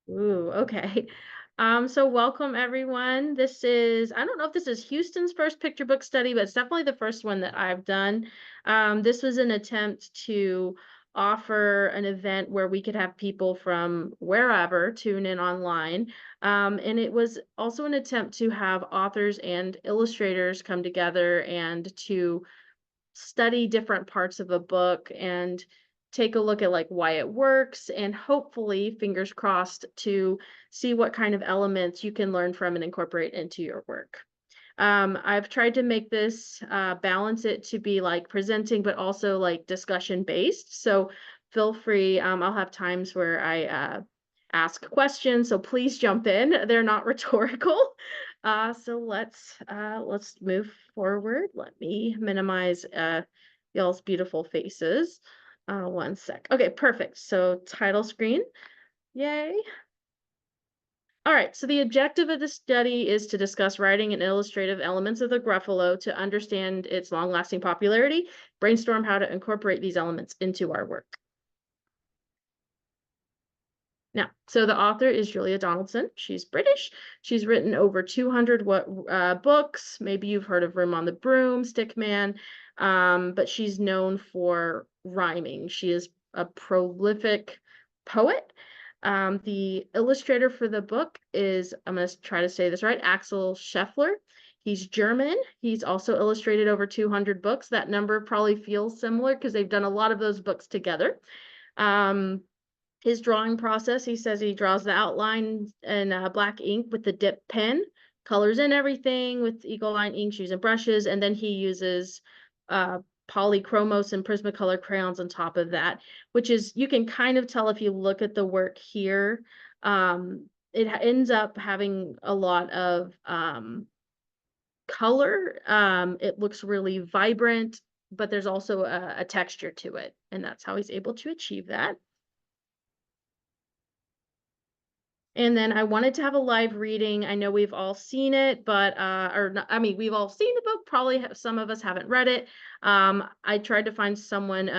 Ooh, okay. So welcome everyone. This is, I don't know if this is Houston's first picture book study, but it's definitely the first one that I've done. This was an attempt to offer an event where we could have people from wherever tune in online. And it was also an attempt to have authors and illustrators come together and to study different parts of a book and take a look at like why it works and hopefully fingers crossed to see what kind of elements you can learn from and incorporate into your work. I've tried to make this balance it to be like presenting but also like discussion based, so feel free. I'll have times where I ask questions, so please jump in. They're not rhetorical. So let's move forward. Let me minimize y'all's beautiful faces. One sec. Okay, perfect. So title screen. Yay. All right, so the objective of the study is to discuss writing and illustrative elements of the Gruffalo to understand its long-lasting popularity, brainstorm how to incorporate these elements into our work. Now, so the author is Julia Donaldson. She's British. She's written over 200 books. Maybe you've heard of Room on the Broom, Man, but she's known for rhyming. She is a prolific poet. The illustrator for the book is, I'm going to try to say this right, Axel Scheffler. He's German. He's also illustrated over 200 books. That number probably feels similar because they've done a lot of those books together. His drawing process, he says he draws the outline in black ink with the dip pen, colors in everything with Eagle Line inks using brushes, and then he uses polychromos and Prismacolor crayons on top of that, which is, you can kind of tell if you look at the work here. It ends up having a lot of color. It looks really vibrant, but there's also a texture to it, and that's how he's able to achieve that. And then I wanted to have a live reading. I know we've all seen it, but or not, I mean, we've all seen the book. Probably some of us haven't read it. I tried to find someone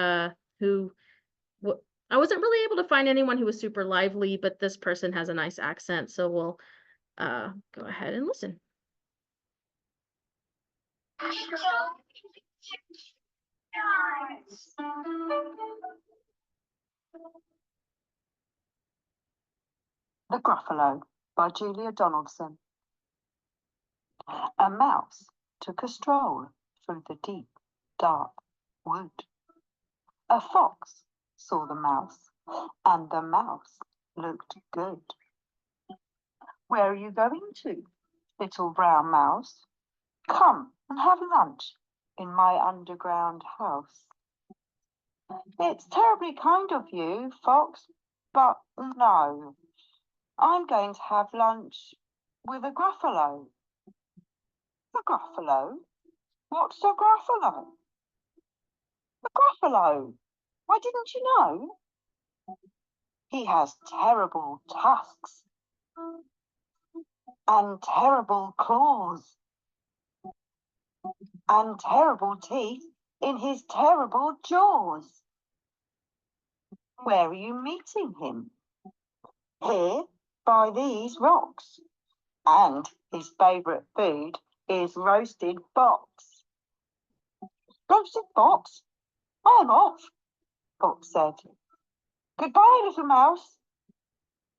who I wasn't really able to find anyone who was super lively, but this person has a nice accent, so we'll go ahead and listen. The Gruffalo by Julia Donaldson. A mouse took a stroll through the deep, dark wood. A fox saw the mouse, and the mouse looked good. Where are you going to, little brown mouse? Come and have lunch in my underground house. It's terribly kind of you, fox, but no. I'm going to have lunch with a Gruffalo. A Gruffalo? What's a Gruffalo? A Gruffalo? Why didn't you know? He has terrible tusks and terrible claws and terrible teeth in his terrible jaws. Where are you meeting him? Here, by these rocks. And his favourite food is roasted fox. Roasted fox? I'm off, Fox said. Goodbye, little mouse.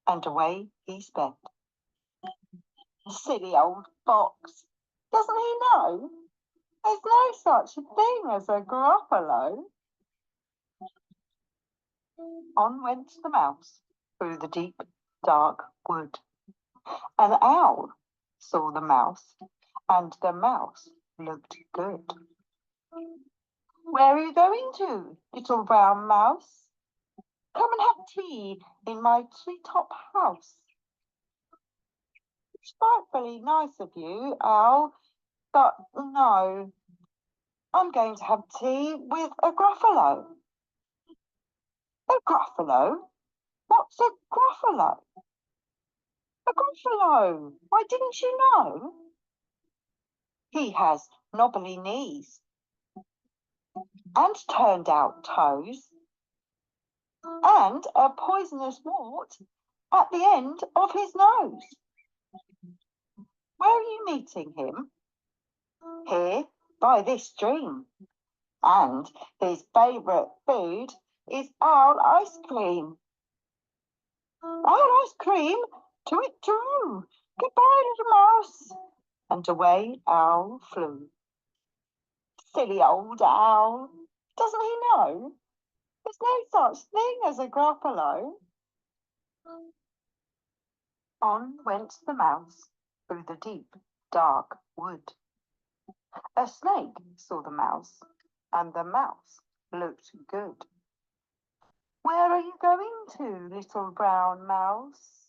And away he sped. Silly old fox. Doesn't he know? There's no such thing as a Gruffalo. On went the mouse through the deep, dark wood. An owl saw the mouse, and the mouse looked good. Where are you going to, little brown mouse? Come and have tea in my treetop house. It's frightfully nice of you, owl, but no. I'm going to have tea with a Gruffalo. A Gruffalo? What's a Gruffalo? A Gruffalo? Why didn't you know? He has knobbly knees and turned out toes and a poisonous wart at the end of his nose. Where are you meeting him? Here, by this stream. And his favourite food is owl ice cream. Owl ice cream? To it true. Goodbye, little mouse. And away Owl flew. Silly old owl. Doesn't he know? There's no such thing as a Gruffalo. On went the mouse through the deep, dark wood. A snake saw the mouse, and the mouse looked good. Where are you going to, little brown mouse?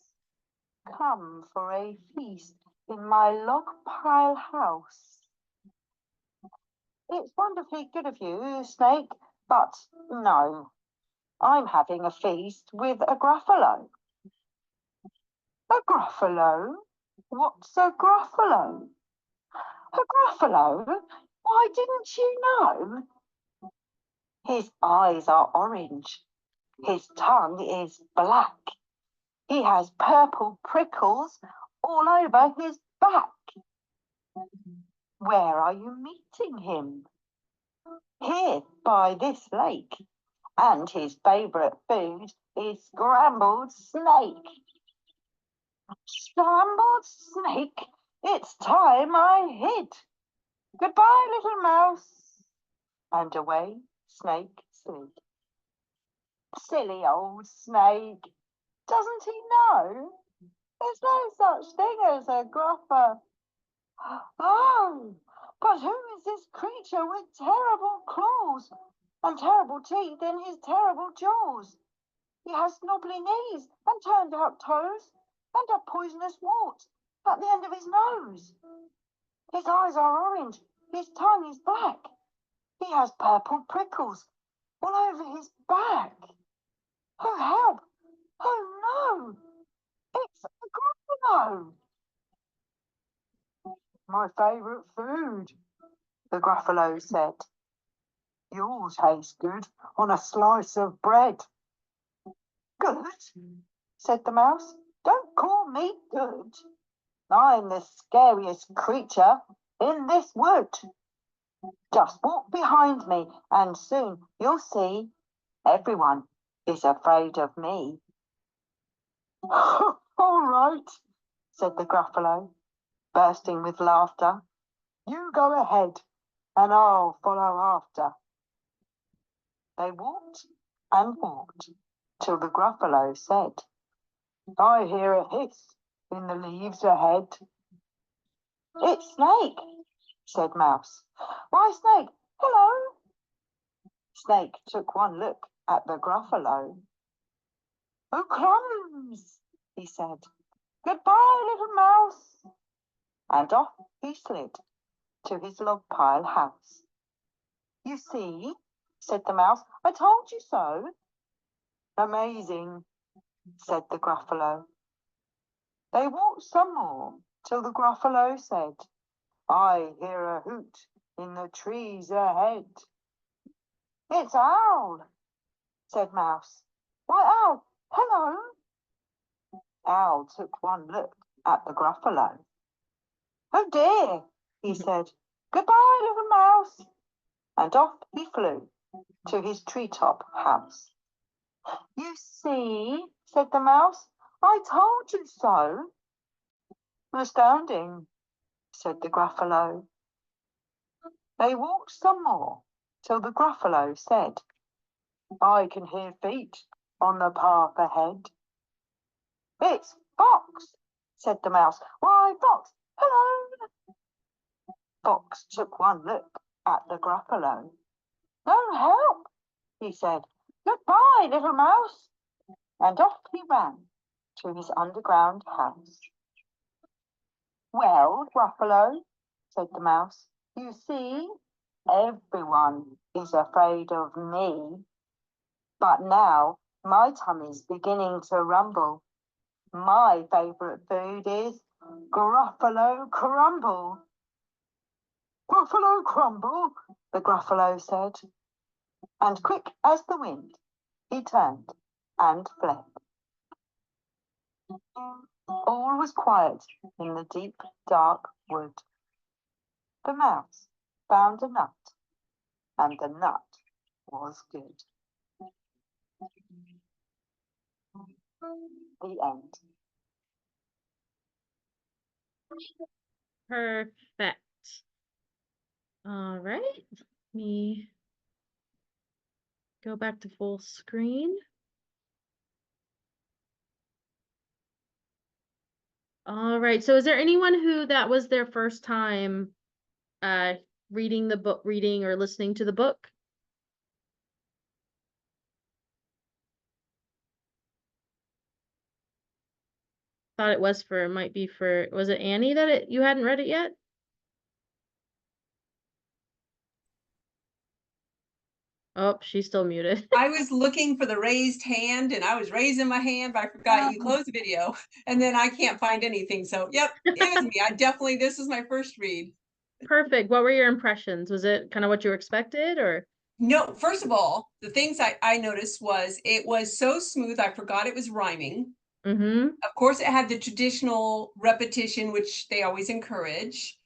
Come for a feast in my log pile house. It's wonderfully good of you, Snake, but no, I'm having a feast with a Gruffalo. A Gruffalo? What's a Gruffalo? A Gruffalo? Why didn't you know? His eyes are orange. His tongue is black. He has purple prickles all over his back. Where are you meeting him? Here, by this lake. And his favourite food is scrambled snake. Scrambled snake? It's time I hid. Goodbye, little mouse. And away Snake slid. Silly old Snake. Doesn't he know? There's no such thing as a gruffer. Oh, but who is this creature with terrible claws and terrible teeth in his terrible jaws? He has knobbly knees and turned out toes and a poisonous wart at the end of his nose. His eyes are orange, his tongue is black. He has purple prickles all over his back. Oh, help! Oh, no! It's a Gruffalo! My favourite food, the Gruffalo said. Yours tastes good on a slice of bread. Good, said the mouse. Don't call me good. I'm the scariest creature in this wood. Just walk behind me and soon you'll see everyone is afraid of me. All right, said the Gruffalo, bursting with laughter. You go ahead and I'll follow after. They walked and walked till the Gruffalo said, I hear a hiss in the leaves ahead. It's Snake, said Mouse. Why, Snake, hello. Snake took one look at the Gruffalo. Oh, crumbs, he said. Goodbye, little mouse. And off he slid to his log pile house. You see, said the mouse, I told you so. Amazing, said the Gruffalo. They walked some more till the Gruffalo said, I hear a hoot in the trees ahead. It's Owl, said Mouse. Why, Owl, hello. Owl took one look at the Gruffalo. Oh dear, he said. Goodbye, little mouse. And off he flew to his treetop house. You see, said the mouse, I told you so. Astounding, said the Gruffalo. They walked some more till the Gruffalo said, I can hear feet on the path ahead. It's Fox, said the mouse. Why, Fox, hello. Fox took one look at the Gruffalo. No help, he said. Goodbye, little mouse. And off he ran to his underground house. Well, Gruffalo, said the mouse, you see, everyone is afraid of me. But now my tummy's beginning to rumble. My favourite food is Gruffalo crumble. Gruffalo crumble, the Gruffalo said. And quick as the wind, he turned and fled. All was quiet in the deep, dark wood. The mouse found a nut, and the nut was good. The end. Perfect. All right. Let me go back to full screen. All right. So is there anyone who that was their first time uh reading or listening to the book? Thought it was for might be for was it Annie that you hadn't read it yet? Oh, she's still muted. I was looking for the raised hand and I was raising my hand, but I forgot you closed the video and then I can't find anything. So yep, it was me. This was my first read. Perfect. What were your impressions? Was it kind of what you expected or? No, first of all, the things I noticed was it was so smooth, I forgot it was rhyming. Mm-hmm. Of course, it had the traditional repetition, which they always encourage.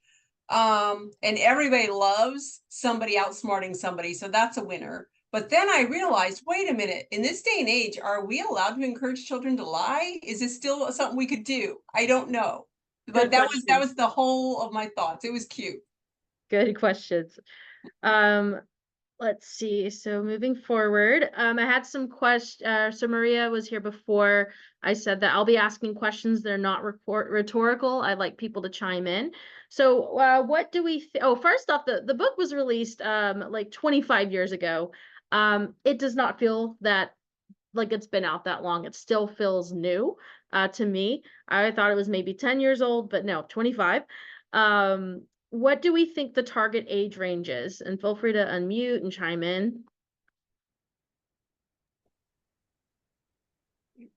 And everybody loves somebody outsmarting somebody, so that's a winner. But then I realized, wait a minute, in this day and age, are we allowed to encourage children to lie? Is this still something we could do? I don't know. But Good that question. was the whole of my thoughts. It was cute. Good questions. Um, let's see. So moving forward, I had some questions. So Maria was here before. I said that I'll be asking questions. They're not rhetorical. I'd like people to chime in. So what do we oh, first off, the book was released like 25 years ago. It does not feel that like it's been out that long. It still feels new to me. I thought it was maybe 10 years old, but no, 25. What do we think the target age range is? And feel free to unmute and chime in.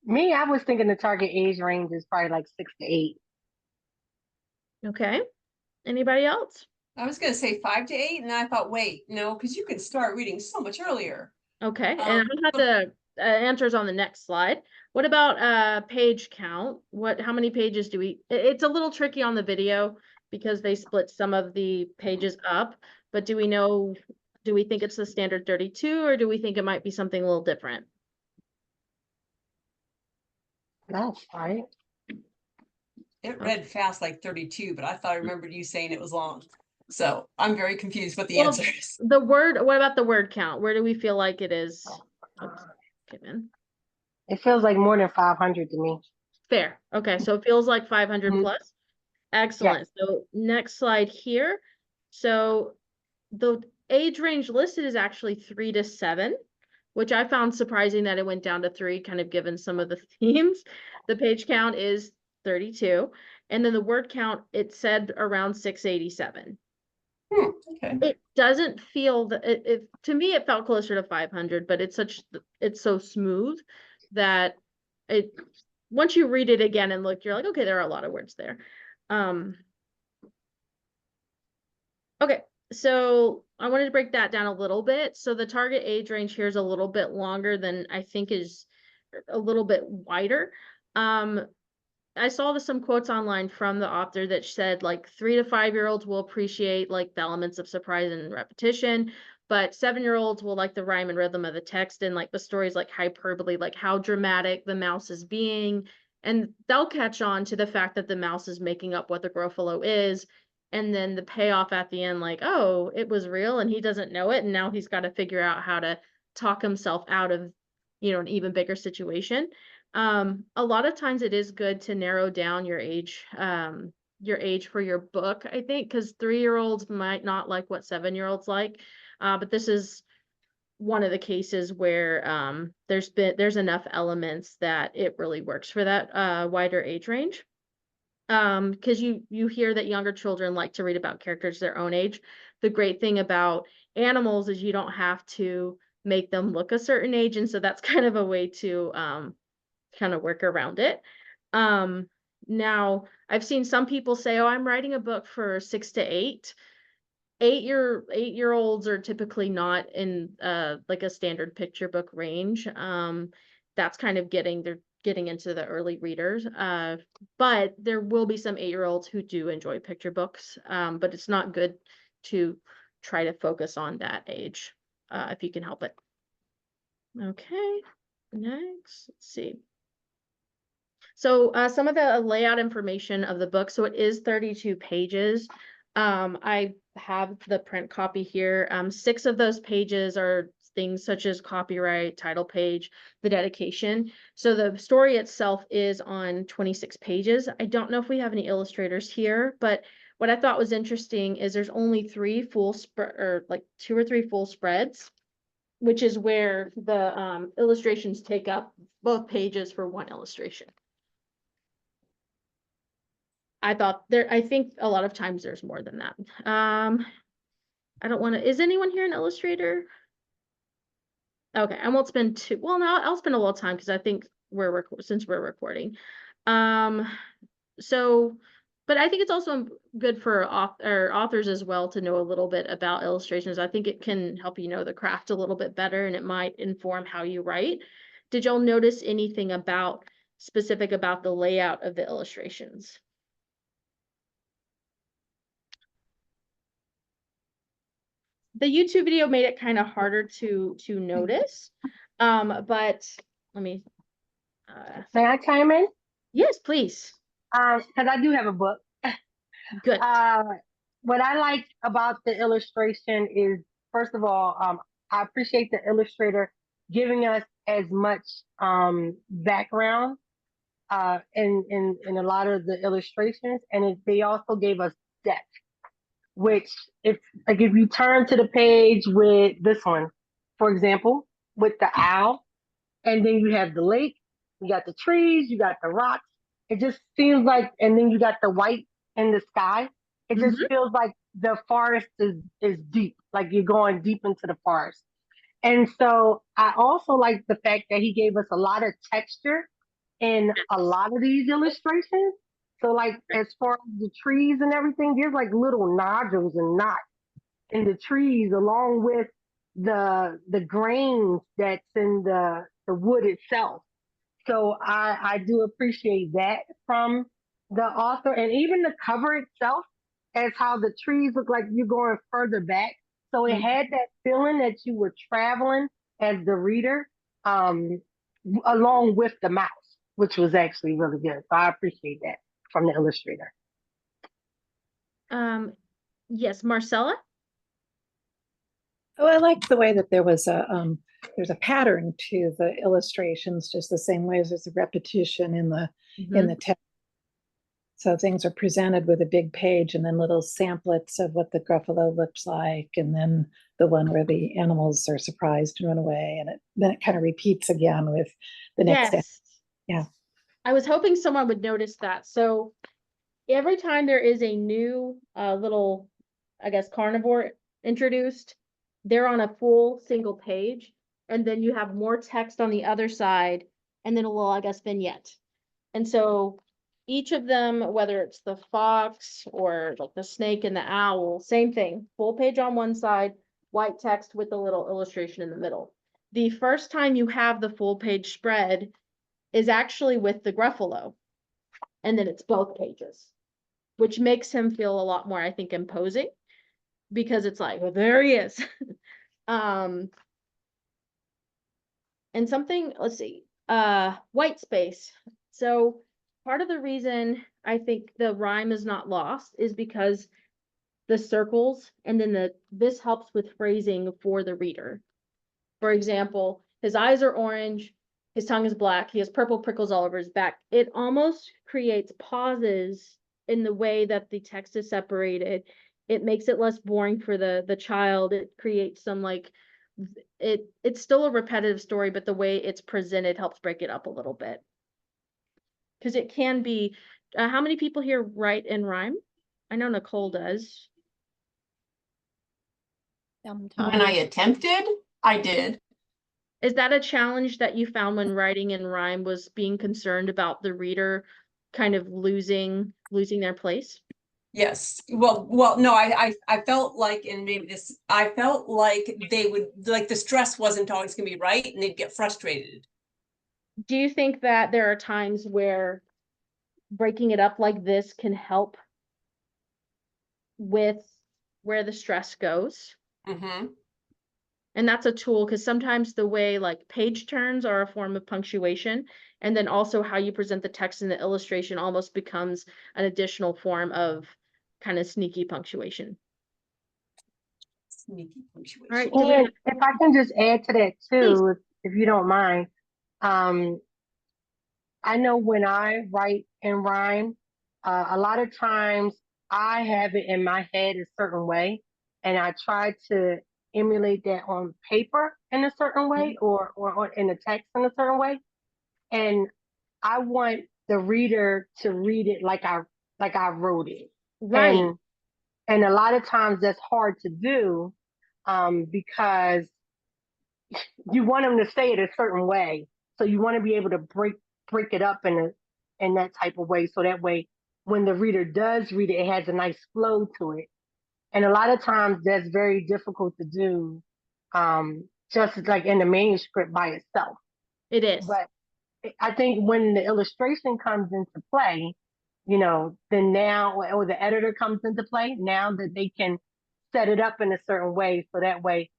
Me, I was thinking the target age range is probably like 6 to 8. Okay. Anybody else? I was going to say 5 to 8, and I thought, wait, no, because you can start reading so much earlier. Okay. And I have the answers on the next slide. What about page count? How many pages do it's a little tricky on the video because they split some of the pages up, but do we think it's the standard 32 or do we think it might be something a little different? That's right. It read fast like 32, but I thought I remembered you saying it was long. So I'm very confused what the answer is. What about the word count? Where do we feel like it is? Oops, Kevin. It feels like more than 500 to me. Fair. Okay, so it feels like 500 Mhm. plus. Excellent. So next slide here. So the age range listed is actually 3 to 7, which I found surprising that it went down to 3, kind of given some of the themes. The page count is 32, and then the word count, it said around 687. Okay. It doesn't feel that to me it felt closer to 500, but it's so smooth that it once you read it again and look, you're like, okay, there are a lot of words there. Okay, so I wanted to break that down a little bit. So the target age range here is a little bit longer than I think is a little bit wider. I saw some quotes online from the author that said like 3 to 5 year olds will appreciate like the elements of surprise and repetition, but 7 year olds will like the rhyme and rhythm of the text and like the stories like hyperbole, like how dramatic the mouse is being. And they'll catch on to the fact that the mouse is making up what the Gruffalo is. And then the payoff at the end, like, oh, it was real and he doesn't know it. And now he's got to figure out how to talk himself out of, an even bigger situation. A lot of times it is good to narrow down your age for your book, I think, because 3 year olds might not like what 7 year olds like. But this is one of the cases where there's enough elements that it really works for that wider age range. Because you hear that younger children like to read about characters their own age. The great thing about animals is you don't have to make them look a certain age, and so that's kind of a way to kind of work around it. Now I've seen some people say, oh, I'm writing a book for 6 to 8. 8-year-olds are typically not in like a standard picture book range. That's kind of getting into the early readers. But there will be some 8-year-olds who do enjoy picture books. But it's not good to try to focus on that age, if you can help it. Okay, next, let's see. So some of the layout information of the book, so it is 32 pages. I have the print copy here. 6 of those pages are things such as copyright, title page, the dedication. So the story itself is on 26 pages. I don't know if we have any illustrators here, but what I thought was interesting is there's only 3 full spread, or like 2 or 3 full spreads, which is where the illustrations take up both pages for one illustration. I think a lot of times there's more than that. I don't want to, is anyone here an illustrator? Okay, I won't spend too, well, no, I'll spend a little time because I think since we're recording. So, but I think it's also good for authors as well to know a little bit about illustrations. I think it can help you know the craft a little bit better, and it might inform how you write. Did y'all notice anything specific about the layout of the illustrations? The YouTube video made it kind of harder to notice. But let me May I chime in? yes, please. Because I do have a book. Good. What I like about the illustration is, first of all, I appreciate the illustrator giving us as much background in a lot of the illustrations, and they also gave us depth. Which, if you turn to the page with this one, for example, with the owl, and then you have the lake, you got the trees, you got the rocks. It just seems like, and then you got the white in the sky. It just feels like the forest is deep, like you're going deep into the forest. And so I also like the fact that he gave us a lot of texture in a lot of these illustrations. So like as far as the trees and everything, there's like little nodules and knots in the trees along with the grains that's in the wood itself. So I do appreciate that from the author, and even the cover itself as how the trees look like you're going further back. So it had that feeling that you were traveling as the reader, along with the mouse, which was actually really good. So I appreciate that from the illustrator. Yes, Marcella? Oh, I liked the way that there's a pattern to the illustrations, just the same way as there's a repetition in the text. So things are presented with a big page and then little samplets of what the Gruffalo looks like, and then the one where the animals are surprised and run away, and then it kind of repeats again with the next day. Yeah. I was hoping someone would notice that. So every time there is a new little, I guess, carnivore introduced, they're on a full single page, and then you have more text on the other side, and then a little, I guess, vignette. And so each of them, whether it's the fox or like the snake and the owl, same thing, full page on one side, white text with a little illustration in the middle. The first time you have the full page spread is actually with the Gruffalo, and then it's both pages, which makes him feel a lot more, I think, imposing, because it's like, well, there he is. And something, let's see, white space. So part of the reason I think the rhyme is not lost is because the circles, and then this helps with phrasing for the reader. For example, his eyes are orange, his tongue is black, he has purple prickles all over his back. It almost creates pauses in the way that the text is separated. It makes it less boring for the child. It creates some like, it's still a repetitive story, but the way it's presented helps break it up a little bit. Because it can be, how many people here write in rhyme? I know Nicole does. When I attempted, I did. Is that a challenge that you found when writing in rhyme, was being concerned about the reader kind of losing their place? Yes. Well, no, I felt like, and maybe this, I felt like they would, like the stress wasn't always gonna be right, and they'd get frustrated. Do you think that there are times where breaking it up like this can help with where the stress goes? Mm-hmm. And that's a tool because sometimes the way like page turns are a form of punctuation, and then also how you present the text in the illustration almost becomes an additional form of kind of sneaky punctuation. Sneaky All punctuation. right, do we And have, if I can just add to that please? too, if you don't mind, um, I know when I write and rhyme, a lot of times I have it in my head a certain way, and I try to emulate that on paper in a certain way, or in the text in a certain way. And I want the reader to read it like I wrote it. Right. And a lot of times that's hard to do, because you want them to say it a certain way. So you want to be able to break it up in that type of way. So that way, when the reader does read it, it has a nice flow to it. And a lot of times that's very difficult to do, just like in the manuscript by itself. It is. But I think when the illustration comes into play, you know, then now, or the editor comes into play, now that they can set it up in a certain way, so that way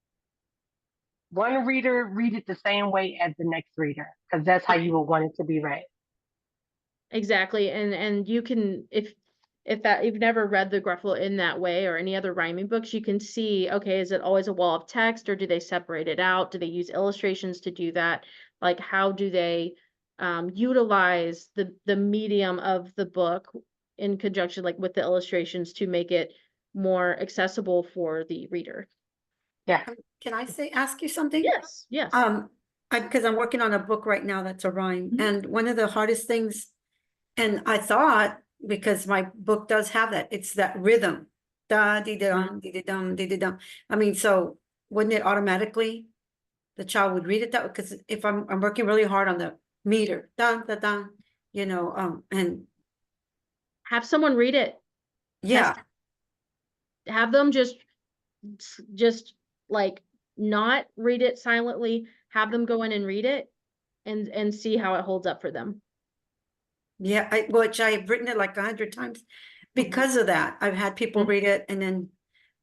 one reader read it the same way as the next reader, because that's how you would want it to be read. Exactly. And you can, if that you've never read the Gruffalo in that way or any other rhyming books, you can see, okay, is it always a wall of text or do they separate it out? Do they use illustrations to do that? Like how do they utilize the medium of the book in conjunction like with the illustrations to make it more accessible for the reader? Yeah. Can I ask you something? Yes, yes. Because I'm working on a book right now that's a rhyme, Mhm. and one of the hardest things, and I thought, because my book does have that, it's that rhythm. Da dee dum dee dum dee dum. I mean, so wouldn't it automatically the child would read it that way? Because if I'm working really hard on the meter, da da da, and Have someone read it. yeah, Test it. Have them just like not read it silently, have them go in and read it and see how it holds up for them. yeah, which I've written it like 100 times because of that. I've had people Mhm. read it and then,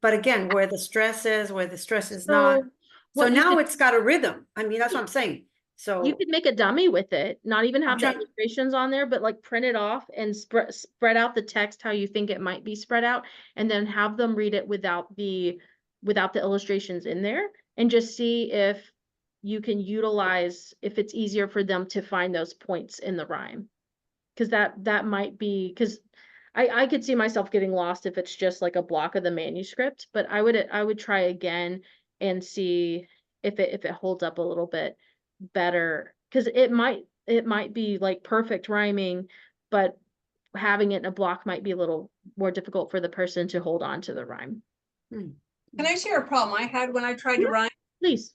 but again, where the stress is, where the stress is not. So So what you now could it's got a rhythm. I mean, that's what I'm saying. you So could make a dummy with it, not even I'm have the trying, illustrations on there, but like print it off and spread out the text how you think it might be spread out, and then have them read it without the illustrations in there, and just see if you can utilize if it's easier for them to find those points in the rhyme. Because that might be because I could see myself getting lost if it's just like a block of the manuscript, but I would try again and see if it holds up a little bit better. Because it might be like perfect rhyming, but having it in a block might be a little more difficult for the person to hold on to the rhyme. Can I share a problem I had when I tried to Yeah. rhyme? Please.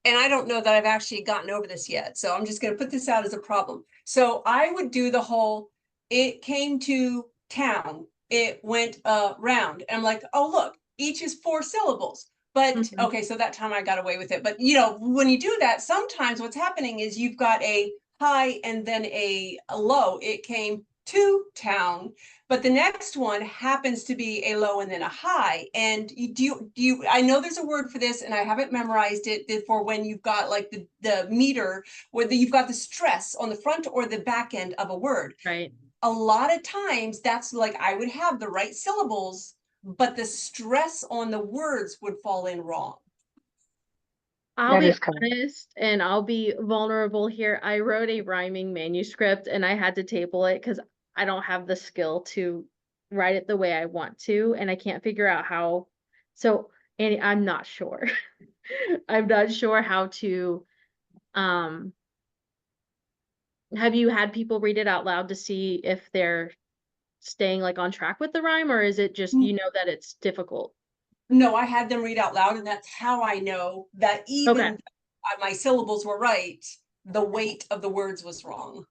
And I don't know that I've actually gotten over this yet, so I'm just going to put this out as a problem. So I would do the whole, it came to town, it went round. And I'm like, oh, look, each is 4 syllables. But Mhm. okay, so that time I got away with it. But you know, when you do that, sometimes what's happening is you've got a high and then a low. It came to town, but the next one happens to be a low and then a high. And do you I know there's a word for this and I haven't memorized it for when you've got like the meter, whether you've got the stress on the front or the back end of a word. Right. A lot of times that's like I would have the right syllables, but the stress on the words would fall in wrong. I'll That be is correct. honest and I'll be vulnerable here. I wrote a rhyming manuscript and I had to table it because I don't have the skill to write it the way I want to, and I can't figure out how. So, and I'm not sure. I'm not sure how to. Um, have you had people read it out loud to see if they're staying like on track with the rhyme, or is it just you know that it's difficult? No, I had them read out loud, and that's how I know that Okay, even my syllables were right, the weight of the words was wrong.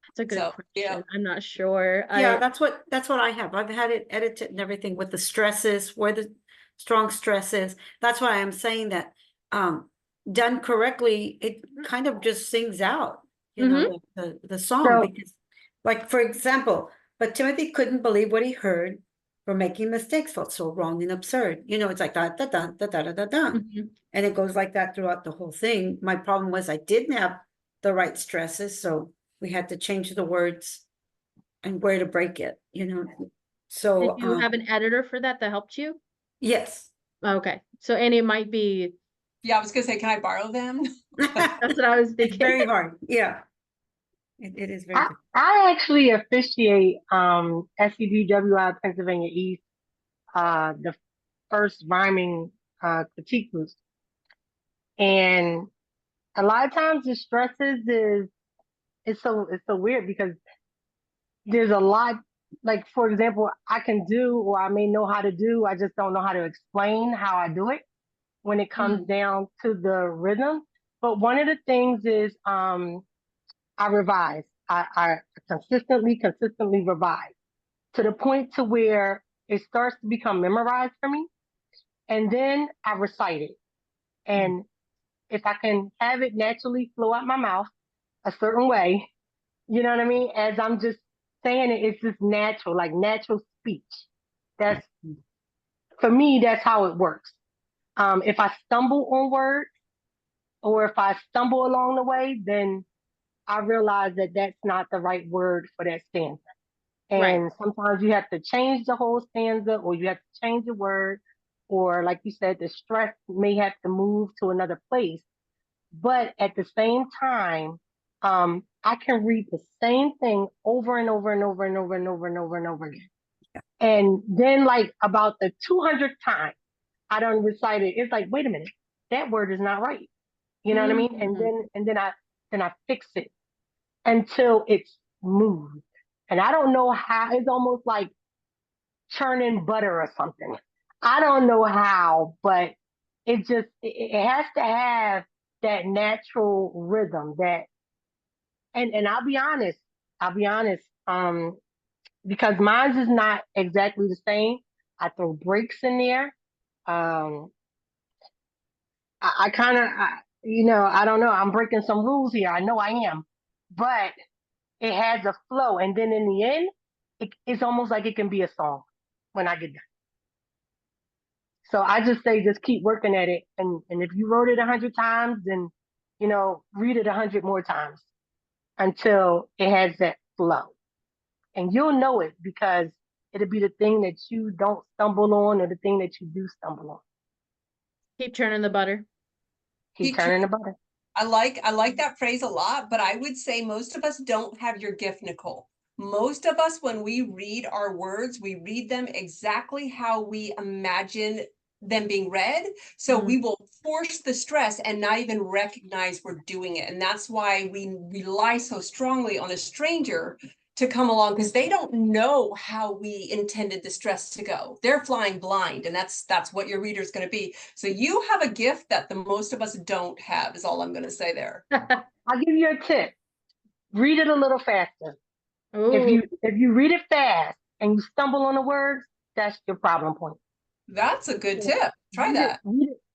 that's a good So yeah. question. I'm not sure. yeah, that's what I have. I've had it edited and everything with the stresses, where the strong stress is. That's why I'm saying that done correctly, it kind of just sings out, you know, the song, So because, like, for example, but Timothy couldn't believe what he heard, for making mistakes felt so wrong and absurd. You know, it's like da da da da da da da da. And it goes like that throughout the whole thing. My problem was I didn't have the right stresses, so we had to change the words and where to break it, you know. Did So you have an editor for that helped you? yes. Okay, so and it might be. Yeah, I was gonna say, can I borrow them? That's what I was It's thinking. very hard. Yeah. It is very good. I actually officiate SCBWI Pennsylvania East, the first rhyming critique group. And a lot of times the stresses is it's so weird because there's a lot, like for example, I can do or I may know how to do, I just don't know how to explain how I do it when it comes down to the rhythm. But one of the things is I revise. I consistently revise to the point to where it starts to become memorized for me. And then I recite it. And if I can have it naturally flow out my mouth a certain way, you know what I mean? As I'm just saying it, it's just natural, like natural speech. That's for me, that's how it works. If I stumble on words or if I stumble along the way, then I realize that that's not the right word for that stanza. Right. And sometimes you have to change the whole stanza or you have to change the word, or like you said, the stress may have to move to another place. But at the same time, I can read the same thing over and over and over and over and over and over and over again. And then like about the 200th time I don't recite it, it's like, wait a minute, that word is not right. You know what I mean? And then I fix it until it's smooth. And I don't know how, it's almost like churning butter or something. I don't know how, but it has to have that natural rhythm that, and I'll be honest, because mine is not exactly the same. I throw breaks in there. Um, I kind of, I don't know. I'm breaking some rules here. I know I am, but it has a flow. And then in the end, it's almost like it can be a song when I get done. So I just say, just keep working at it. And if you wrote it 100 times, then, read it 100 more times until it has that flow. And you'll know it because it'll be the thing that you don't stumble on or the thing that you do stumble on. Keep churning the butter. Keep turning the butter. I like that phrase a lot, but I would say most of us don't have your gift, Nicole. Most of us, when we read our words, we read them exactly how we imagine them being read. So we will force the stress and not even recognize we're doing it. And that's why we rely so strongly on a stranger to come along, because they don't know how we intended the stress to go. They're flying blind, and that's what your reader's going to be. So you have a gift that the most of us don't have, is all I'm going to say there. I'll give you a tip. Read it a little faster. Ooh. If you read it fast and you stumble on the words, that's your problem point. That's a good tip. Try that.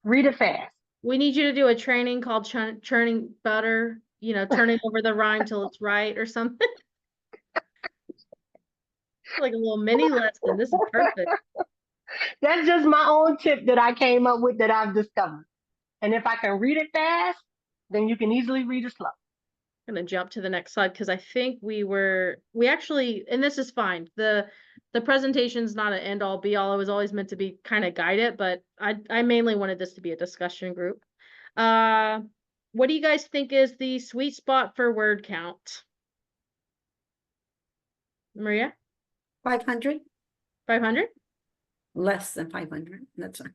Read it fast. We need you to do a training called churning butter, turning over the rhyme till it's right or something. Like a little mini lesson. This is perfect. That's just my own tip that I came up with that I've discovered. And if I can read it fast, then you can easily read it slow. I'm gonna jump to the next slide because I think we actually, and this is fine. The presentation's not an end all be all. It was always meant to be kind of guided, but I mainly wanted this to be a discussion group. What do you guys think is the sweet spot for word count? Maria? 500? 500? Less than 500. That's fine.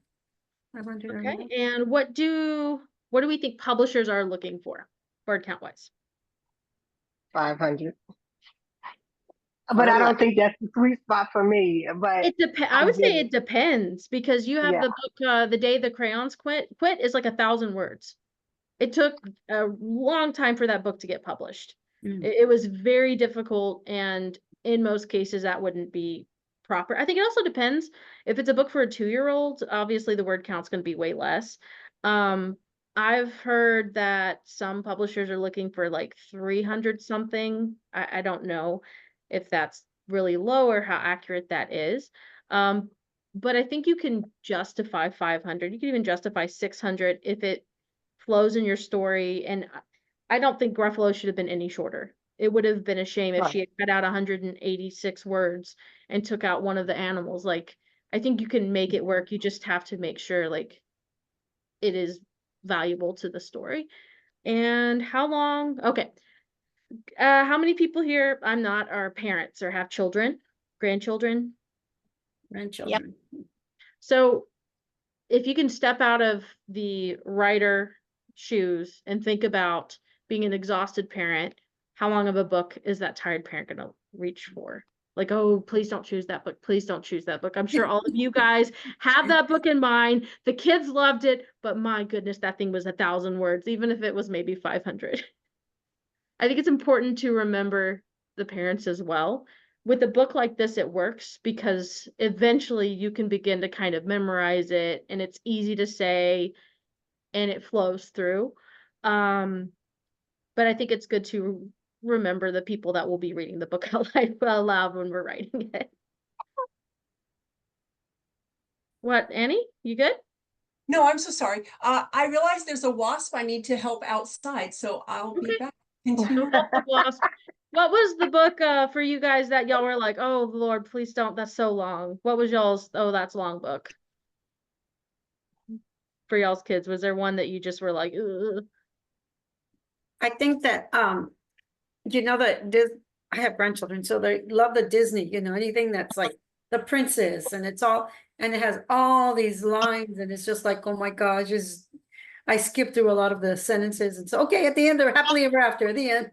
500 or Okay. more. And what do we think publishers are looking for, word count wise? 500. But I don't think that's the sweet spot for me. But It depends. I would say it depends because you have the book, The Day the Crayons Quit is like 1,000 words. It took a long time for that book to get published. It was very difficult, and in most cases that wouldn't be proper. I think it also depends. If it's a book for a 2-year-old, obviously the word count's going to be way less. I've heard that some publishers are looking for like 300 something. I don't know if that's really low or how accurate that is. Um, but I think you can justify 500. You can even justify 600 if it flows in your story. And I don't think Gruffalo should have been any shorter. It would have been a shame if Right. she had cut out 186 words and took out one of the animals. Like, I think you can make it work. You just have to make sure like it is valuable to the story. And how long? Okay. How many people here, I'm not, are parents or have children, grandchildren? Grandchildren. So if you can step out of the writer shoes and think about being an exhausted parent, how long of a book is that tired parent going to reach for? Like, oh, please don't choose that book. Please don't choose that book. I'm sure all of you guys have that book in mind. The kids loved it, but my goodness, that thing was 1,000 words, even if it was maybe 500. I think it's important to remember the parents as well. With a book like this, it works because eventually you can begin to kind of memorize it and it's easy to say and it flows through. But I think it's good to remember the people that will be reading the book out loud when we're writing it. What, Annie? You good? No, I'm so sorry. I realize there's a wasp I need to help outside, so I'll be Okay. back. No help the wasp. What was the book for you guys that y'all were like, oh Lord, please don't, that's so long. What was y'all's, oh, that's long book for y'all's kids? Was there one that you just were like, ugh? I think that, you know, that I have grandchildren, so they love the Disney, you know, anything that's like the princess and it's all, and it has all these lines and it's just like, oh my gosh, I skip through a lot of the sentences and so, okay, at the end, they're happily ever after at the end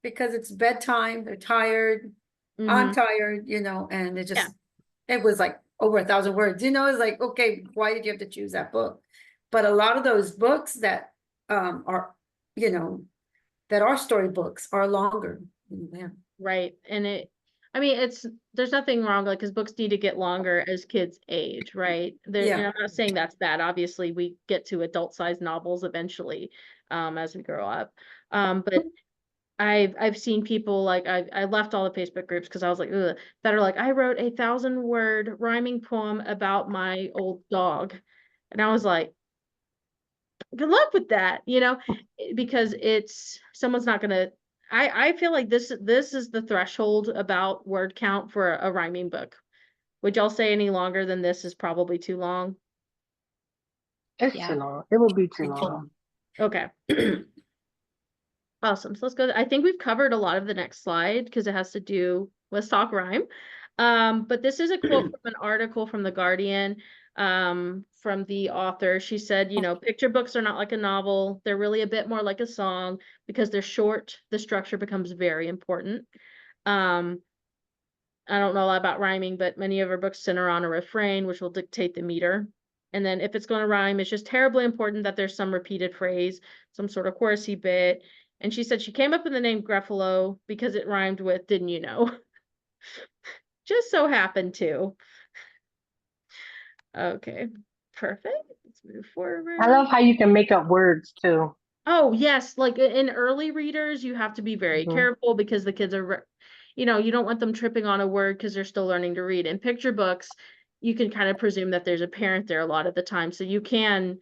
because it's bedtime, they're tired, I'm Mhm. tired, you know, and Yeah. it was like over 1,000 words, you know, it's like, okay, why did you have to choose that book? But a lot of those books that are, you know, that are storybooks are longer. Yeah. Right. And I mean, there's nothing wrong, like, because books need to get longer as kids age, right? And Yeah. I'm not saying that's bad. Obviously, we get to adult-sized novels eventually, as we grow up. But I've seen people like I left all the Facebook groups because I was like, ugh, that are like, I wrote a 1,000-word rhyming poem about my old dog. And I was like, good luck with that, because someone's not gonna. I feel like this is the threshold about word count for a rhyming book. Would y'all say any longer than this is probably too long? It's Yeah. too long. It will be too It's too long. Okay. Awesome. So let's go. I think we've covered a lot of the next slide because it has to do with talk rhyme. But this is a quote from an article from The Guardian, from the author. She said, picture books are not like a novel. They're really a bit more like a song because they're short. The structure becomes very important. Um, I don't know a lot about rhyming, but many of her books center on a refrain, which will dictate the meter. And then if it's going to rhyme, it's just terribly important that there's some repeated phrase, some sort of chorusy bit. And she said she came up with the name Gruffalo because it rhymed with "didn't you know?" Just so happened to. Okay, perfect. Let's move I forward. love how you can make up words too. Oh, yes. Like in early readers, you have to be very Mhm. careful because the kids are, you don't want them tripping on a word because they're still learning to read. In picture books, you can kind of presume that there's a parent there a lot of the time. So you can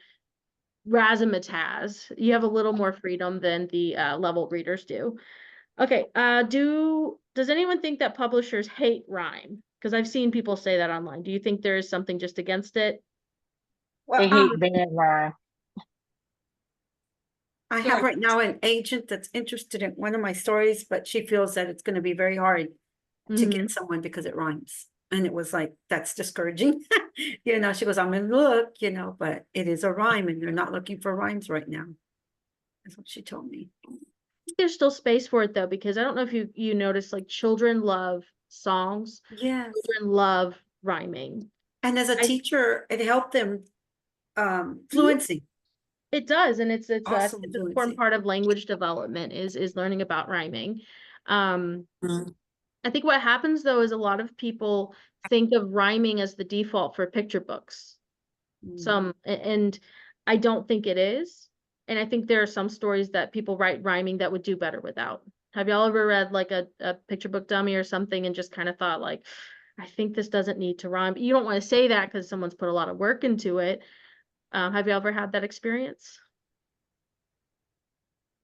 razzmatazz. You have a little more freedom than the level readers do. Okay. Does anyone think that publishers hate rhyme? Because I've seen people say that online. Do you think there is something just against it? Well, They hate bad rhyme. I Go have ahead. right now an agent that's interested in one of my stories, but she feels that it's going to be very hard to Mhm. get someone because it rhymes. And it was like, that's discouraging. You know, she goes, I'm gonna look, you know, but it is a rhyme and they're not looking for rhymes right now. That's what she told me. There's still space for it though, because I don't know if you notice, like, children love songs, Yes. children love rhyming. And as a I teacher, it helped them Mhm. fluency, It does, and it's awesome an important fluency. part of language development is learning about rhyming. Um, Mm. I think what happens though is a lot of people think of rhyming as the default for picture books. Mm. And I don't think it is. And I think there are some stories that people write rhyming that would do better without. Have y'all ever read like a picture book dummy or something and just kind of thought like, I think this doesn't need to rhyme. You don't want to say that because someone's put a lot of work into it. Have you ever had that experience?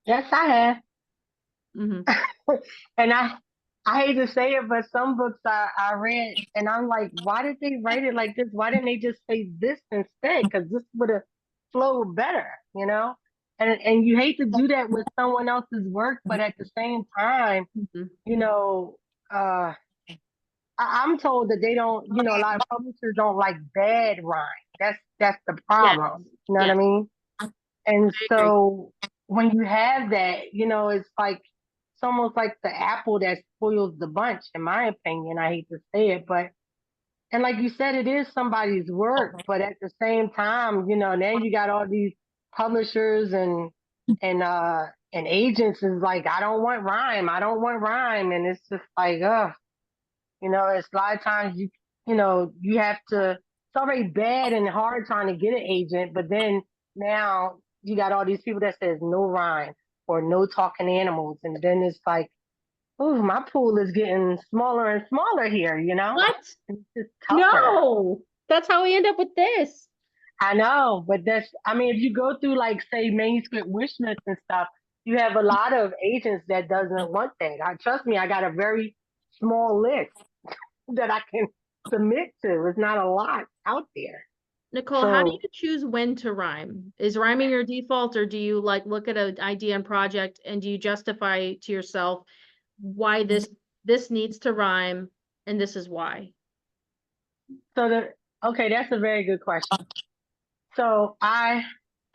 Yes, I have. Hmm. And I hate to say it, but some books I read and I'm like, why did they write it like this? Why didn't they just say this instead? Because this would have flowed better, you know? And you hate to do that with someone else's work, but at the same time, Hmm. you know, uh I'm told that they don't, a lot of publishers don't like bad rhyme. That's the Yes, problem. You know what I yes, mean? And I agree. so when you have that, it's almost like the apple that spoils the bunch, in my opinion. I hate to say it, but and like you said, it is somebody's work, but at the same time, then you got all these publishers and agents is like, I don't want rhyme, I don't want rhyme, and it's just like, it's a lot of times you have to. It's already bad and hard trying to get an agent, but then now you got all these people that says no rhyme or no talking animals, and then it's like, oh, my pool is getting smaller and smaller here. What? And it's just tougher. No, that's how we end up with this. I know, but I mean, if you go through like say manuscript wish lists and stuff, you have a lot of agents that doesn't want that. Trust me, I got a very small list that I can submit to. It's not a lot out there. Nicole, how do So, you choose when to rhyme? Is rhyming your default, or do you like look at an idea and project and do you justify to yourself why this needs to rhyme and this is why? okay, that's a very good question. So I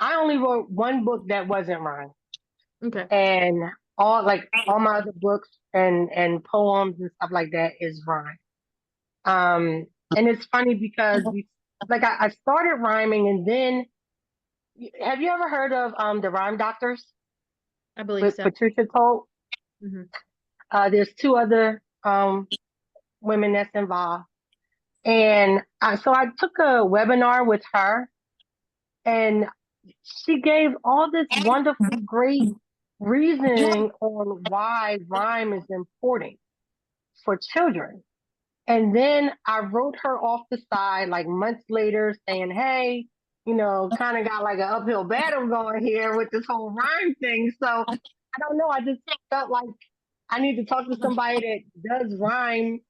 only wrote one book that wasn't rhyme, Okay. and all my other books and poems and stuff like that is rhyme. And it's funny because I started rhyming, and then have you ever heard of the Rhyme Doctors I believe with so. Patricia Cole? Hmm. There's two other women that's involved. And so I took a webinar with her, and she gave all this wonderful, great reasoning on why rhyme is important for children. And then I wrote her off the side like months later saying, hey, kind of got like an uphill battle going here with this whole rhyme thing. So I don't know. I just felt like I need to talk to somebody that does rhyme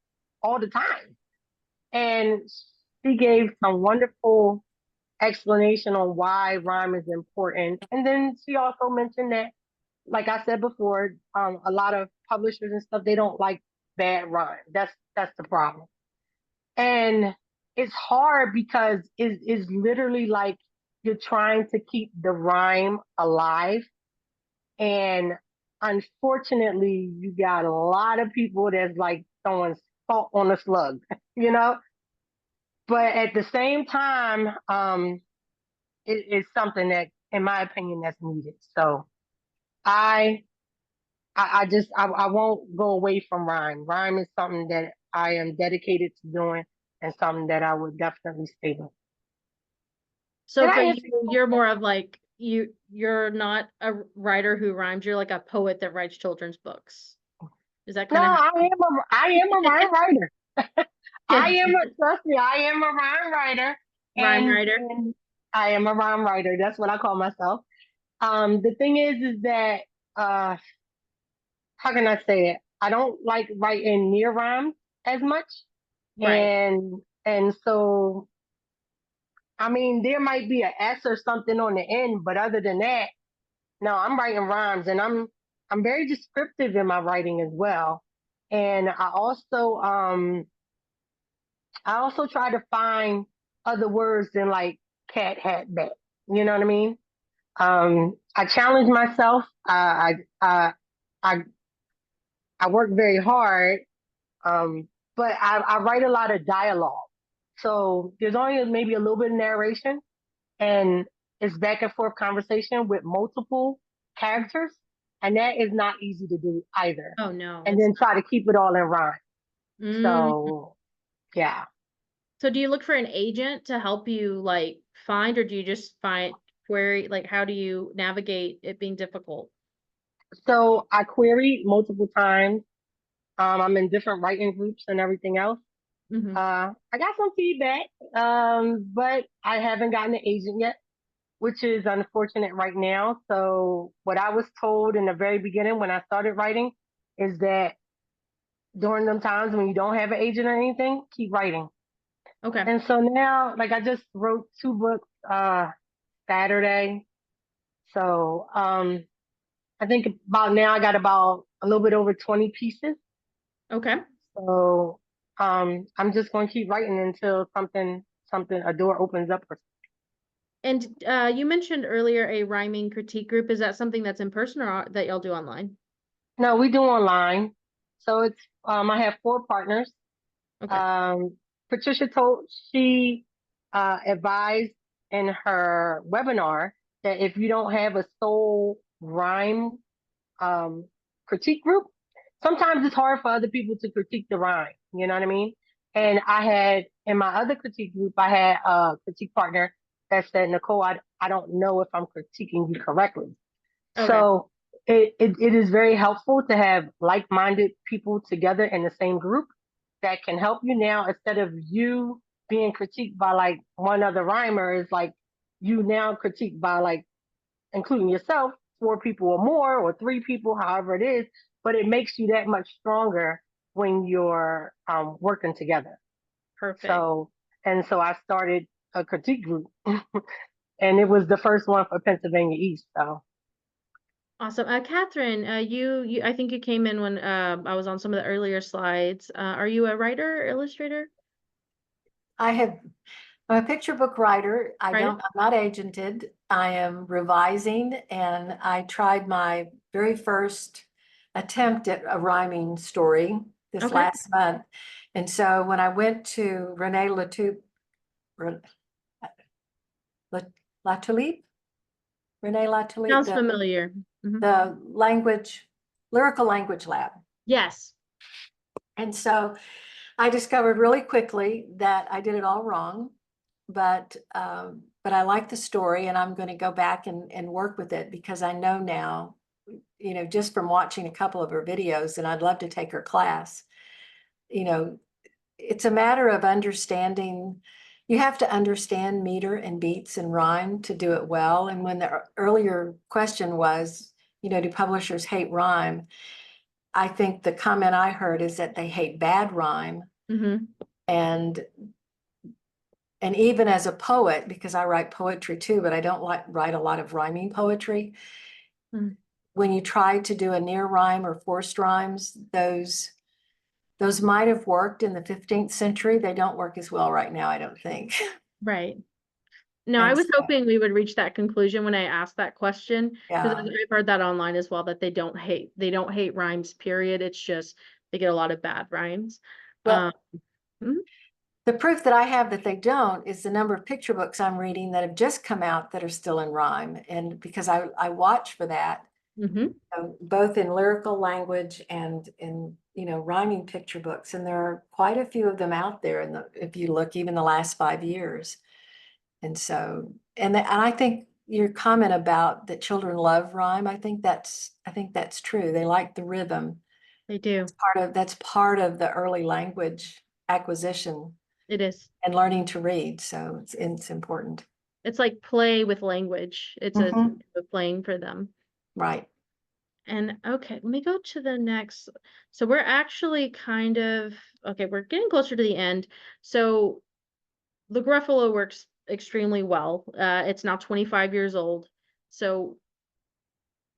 all the time. And she gave some wonderful explanation on why rhyme is important. And then she also mentioned that, like I said before, a lot of publishers and stuff, they don't like bad rhyme. That's the problem. And it's hard because it's literally like you're trying to keep the rhyme alive. And unfortunately, you got a lot of people that's like throwing salt on a slug, you know? But at the same time, it's something that, in my opinion, that's needed. So I I won't go away from rhyme. Rhyme is something that I am dedicated to doing and something that I would definitely stay with. So Did for I you, answer your you're question? more of like you're not a writer who rhymes, you're like a poet that writes children's books. Is that No, kind of I am a rhyme writer. how Trust me, I am a rhyme writer, rhyme and writer? I am a rhyme writer. That's what I call myself. The thing is that uh, how can I say it? I don't like writing near rhymes as much, Right. and so I mean there might be an S or something on the end, but other than that, no, I'm writing rhymes, and I'm very descriptive in my writing as well, and I also try to find other words than like cat, hat, bat. You know what I mean? I challenge myself. I I work very hard, but I write a lot of dialogue. So there's only maybe a little bit of narration, and it's back and forth conversation with multiple characters, and that is not easy to do either. Oh no, And it's then try to keep it all in rhyme. mm. So yeah. So do you look for an agent to help you like find, or do you just find query? Like, how do you navigate it being difficult? So I queried multiple times. I'm in different writing groups and everything else. Hmm. I got some feedback, but I haven't gotten an agent yet, which is unfortunate right now. So what I was told in the very beginning when I started writing is that during them times when you don't have an agent or anything, keep writing. Okay. And so now, like I just wrote 2 books Saturday. So I think about now I got about a little bit over 20 pieces. Okay. So I'm just going to keep writing until a door opens up. And you mentioned earlier a rhyming critique group. Is that something that's in person or that y'all do online? No, we do online. So it's I have 4 partners. Okay. Um, Patricia told she advised in her webinar that if you don't have a soul rhyme um, critique group, sometimes it's hard for other people to critique the rhyme. You know what I mean? And I had in my other critique group, I had a critique partner that said, Nicole, I don't know if I'm critiquing you correctly. Okay. So it is very helpful to have like-minded people together in the same group that can help you now instead of you being critiqued by like one other rhymer is like you now critiqued by like including yourself, 4 people or more, or 3 people, however it is, but it makes you that much stronger when you're working together. Perfect. So, and so I started a critique group, and it was the first one for Pennsylvania East. So, Awesome. Catherine, you, I think you came in when I was on some of the earlier slides. Are you a writer, or illustrator, I'm a picture book writer. writer? I'm not agented. I am revising, and I tried my very first attempt at a rhyming story this Okay. last month. And so when I went to Renee Latulippe, Latulippe, Renee Latulippe, Sounds familiar. Hmm. the lyrical language lab. Yes. And so I discovered really quickly that I did it all wrong, but I like the story, and I'm going to go back and work with it because I know now, just from watching a couple of her videos, and I'd love to take her class. It's a matter of understanding. You have to understand meter and beats and rhyme to do it well. And when the earlier question was, do publishers hate rhyme? I think the comment I heard is that they hate bad rhyme. Hmm. And even as a poet, because I write poetry too, but I don't write a lot of rhyming poetry. Mm. When you try to do a near rhyme or forced rhymes, those might have worked in the 15th century. They don't work as well right now, I don't think. Right. No, I And was so, hoping we would reach that conclusion when I asked that question, because yeah. I've heard that online as well, that they don't hate rhymes, period. It's just they get a lot of bad rhymes. Um, Well, mhm. the proof that I have that they don't is the number of picture books I'm reading that have just come out that are still in rhyme. And because I watch for that, Mhm. both in lyrical language and in, rhyming picture books. And there are quite a few of them out there. And if you look, even the last 5 years. And so, and I think your comment about that children love rhyme, I think that's true. They like the rhythm. They do. That's part of the early language acquisition It is. and learning to read. So it's important. It's like play with language. It's a Mhm. playing for them. Right. And okay, let me go to the next. So we're actually kind of okay, we're getting closer to the end. So the Gruffalo works extremely well. It's now 25 years old. So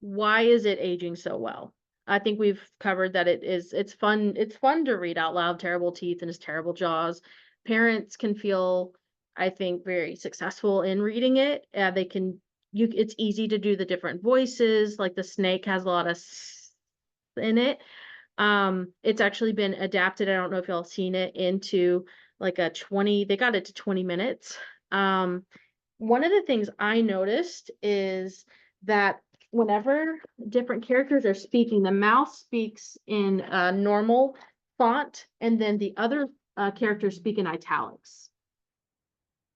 why is it aging so well? I think we've covered that it's fun to read out loud Terrible Teeth and His Terrible Jaws. Parents can feel, I think, very successful in reading it. They can it's easy to do the different voices, like the snake has a lot of in it. It's actually been adapted. I don't know if y'all seen it into like they got it to 20 minutes. One of the things I noticed is that whenever different characters are speaking, the mouse speaks in a normal font, and then the other characters speak in italics.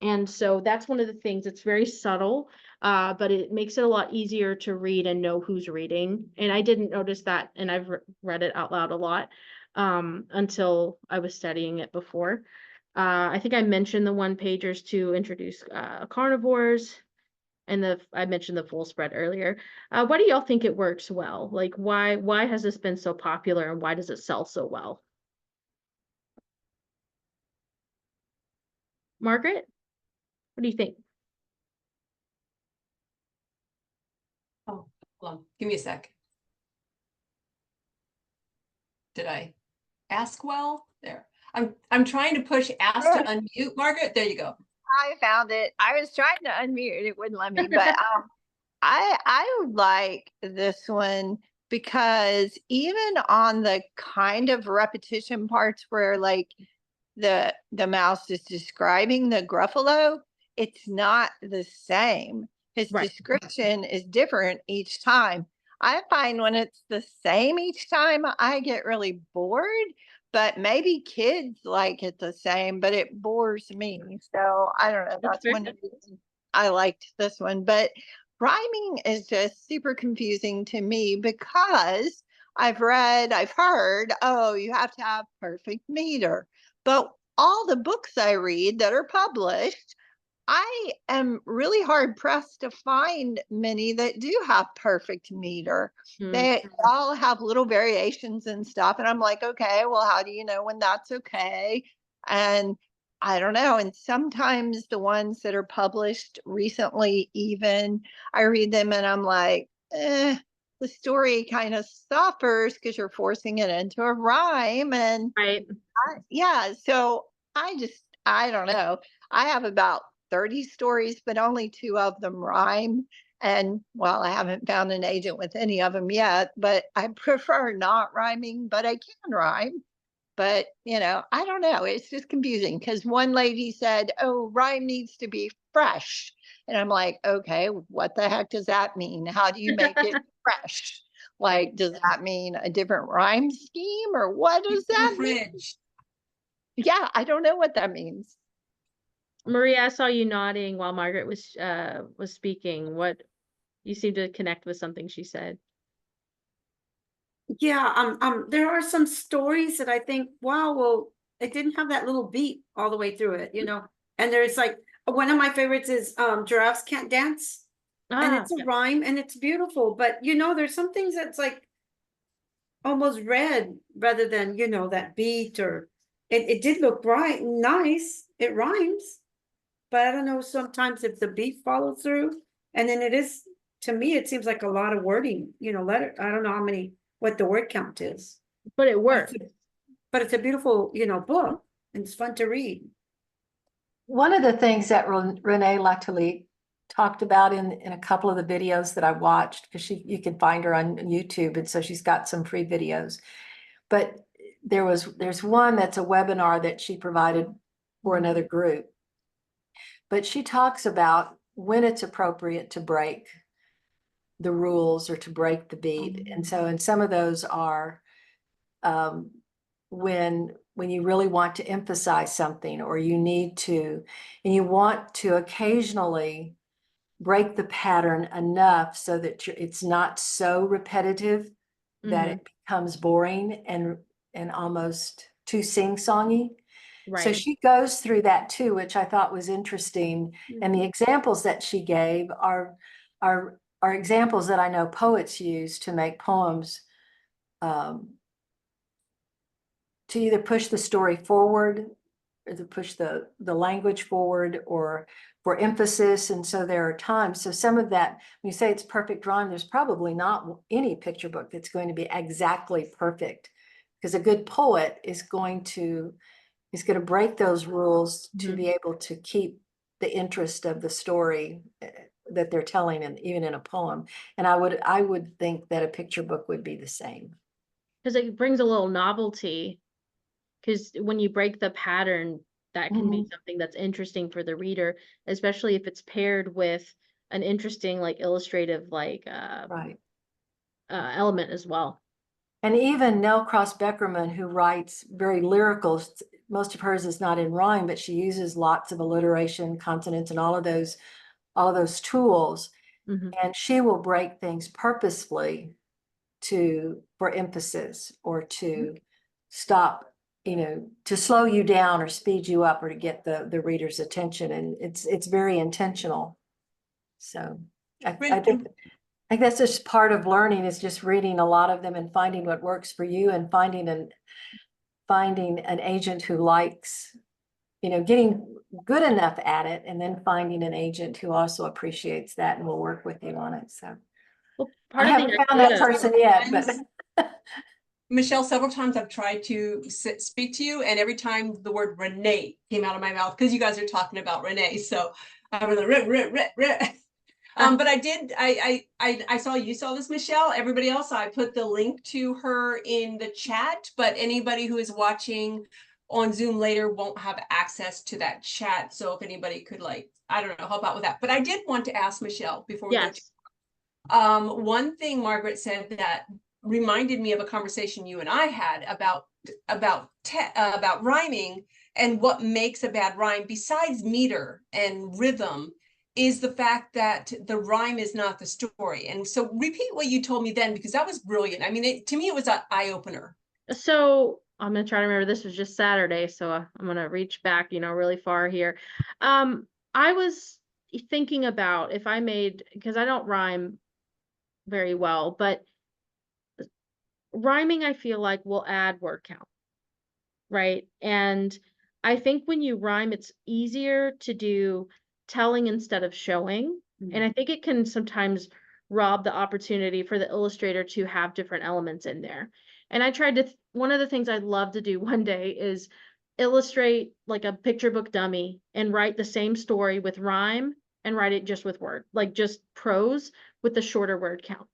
And so that's one of the things, it's very subtle, but it makes it a lot easier to read and know who's reading. And I didn't notice that, and I've read it out loud a lot until I was studying it before. I think I mentioned the one pagers to introduce carnivores, and I mentioned the full spread earlier. Why do y'all think it works well? Like, why has this been so popular, and why does it sell so well? Margaret, what do you think? Oh, hold on. Give me a sec. Did I ask well? There. I'm trying to push ask to unmute, Margaret. There you go. I found it. I was trying to unmute, it wouldn't let me, but I like this one because even on the kind of repetition parts where like the mouse is describing the Gruffalo, it's not the same. His Right. description is different each time. I find when it's the same each time, I get really bored, but maybe kids like it the same, but it bores me. So I don't know. That's fair. one of the reasons I liked this one. But rhyming is just super confusing to me because I've heard, oh, you have to have perfect meter. But all the books I read that are published, I am really hard pressed to find many that do have perfect meter. They all have little variations and stuff. And I'm like, okay, well, how do you know when that's okay? And I don't know. And sometimes the ones that are published recently, even I read them and I'm like, the story kind of suffers because you're forcing it into a rhyme. And Right. yeah, so I don't know. I have about 30 stories, but only 2 of them rhyme. And well, I haven't found an agent with any of them yet, but I prefer not rhyming, but I can rhyme. But, I don't know. It's just confusing because one lady said, oh, rhyme needs to be fresh. And I'm like, okay, what the heck does that mean? How do you make it fresh? Like, does that mean a different rhyme scheme or what does that mean? Fridge. Yeah, I don't know what that means. Maria, I saw you nodding while Margaret was speaking. What you seem to connect with something she said. Yeah, there are some stories that I think, wow, well, it didn't have that little beat all the way through it, And there's like one of my favorites is Giraffes Can't Dance. And it's a Yeah. rhyme and it's beautiful, but there's some things that's like almost read rather than, that beat or it did look right, nice, it rhymes. But I don't know sometimes if the beat follows through. And then to me, it seems like a lot of wording, letter. I don't know what the word count is. But it worked. But it's a beautiful, book and it's fun to read. One of the things that Renee Latoulique talked about in a couple of the videos that I watched, because you can find her on YouTube, and so she's got some free videos. But there's one that's a webinar that she provided for another group. But she talks about when it's appropriate to break the rules or to break the beat. And some of those are when you really want to emphasize something, or you need to, and you want to occasionally break the pattern enough so that it's not so repetitive that it becomes boring and almost too sing-songy. Right. So she goes through that too, which I thought was interesting. And the examples that she gave are examples that I know poets use to make poems, to either push the story forward or to push the language forward or for emphasis. And so there are times, so some of that, when you say it's perfect rhyme, there's probably not any picture book that's going to be exactly perfect, because a good poet is going to break those rules to be able to keep the interest of the story that they're telling, and even in a poem. And I would think that a picture book would be the same. Because it brings a little novelty. Because when you break the pattern, that can be something that's interesting for the reader, especially if it's paired with an interesting, like illustrative, like Right. element as well. And even Nell Cross Beckerman, who writes very lyrical, most of hers is not in rhyme, but she uses lots of alliteration, consonants, and all of those all those tools. Mhm. And she will break things purposefully for emphasis or to stop, to slow you down or speed you up or to get the reader's attention. And it's very intentional. So I think that's just part of learning, is just reading a lot of them and finding what works for you, and finding an agent who likes, getting good enough at it, and then finding an agent who also appreciates that and will work with you on it. So Well, I part of the haven't found that idea, person yet, but Michelle, several times I've tried to speak to you, and every time the word Renee came out of my mouth, because you guys are talking about Renee. So I was like, but I saw you saw this, Michelle. Everybody else, I put the link to her in the chat, but anybody who is watching on Zoom later won't have access to that chat. So if anybody could, like, I don't know, help out with that. But I did want to ask Michelle before we go to yes. one thing Margaret said that reminded me of a conversation you and I had about rhyming, and what makes a bad rhyme besides meter and rhythm is the fact that the rhyme is not the story. And so repeat what you told me then, because that was brilliant. I mean, to me, it was an eye opener. So I'm gonna try to remember, this was just Saturday, so I'm gonna reach back, really far here. I was thinking about if I made, because I don't rhyme very well, but rhyming I feel like will add word count, right? And I think when you rhyme, it's easier to do telling instead of showing. And I think it can sometimes rob the opportunity for the illustrator to have different elements in there. And I tried to, one of the things I'd love to do one day is illustrate like a picture book dummy and write the same story with rhyme and write it just with word, like just prose with the shorter word count.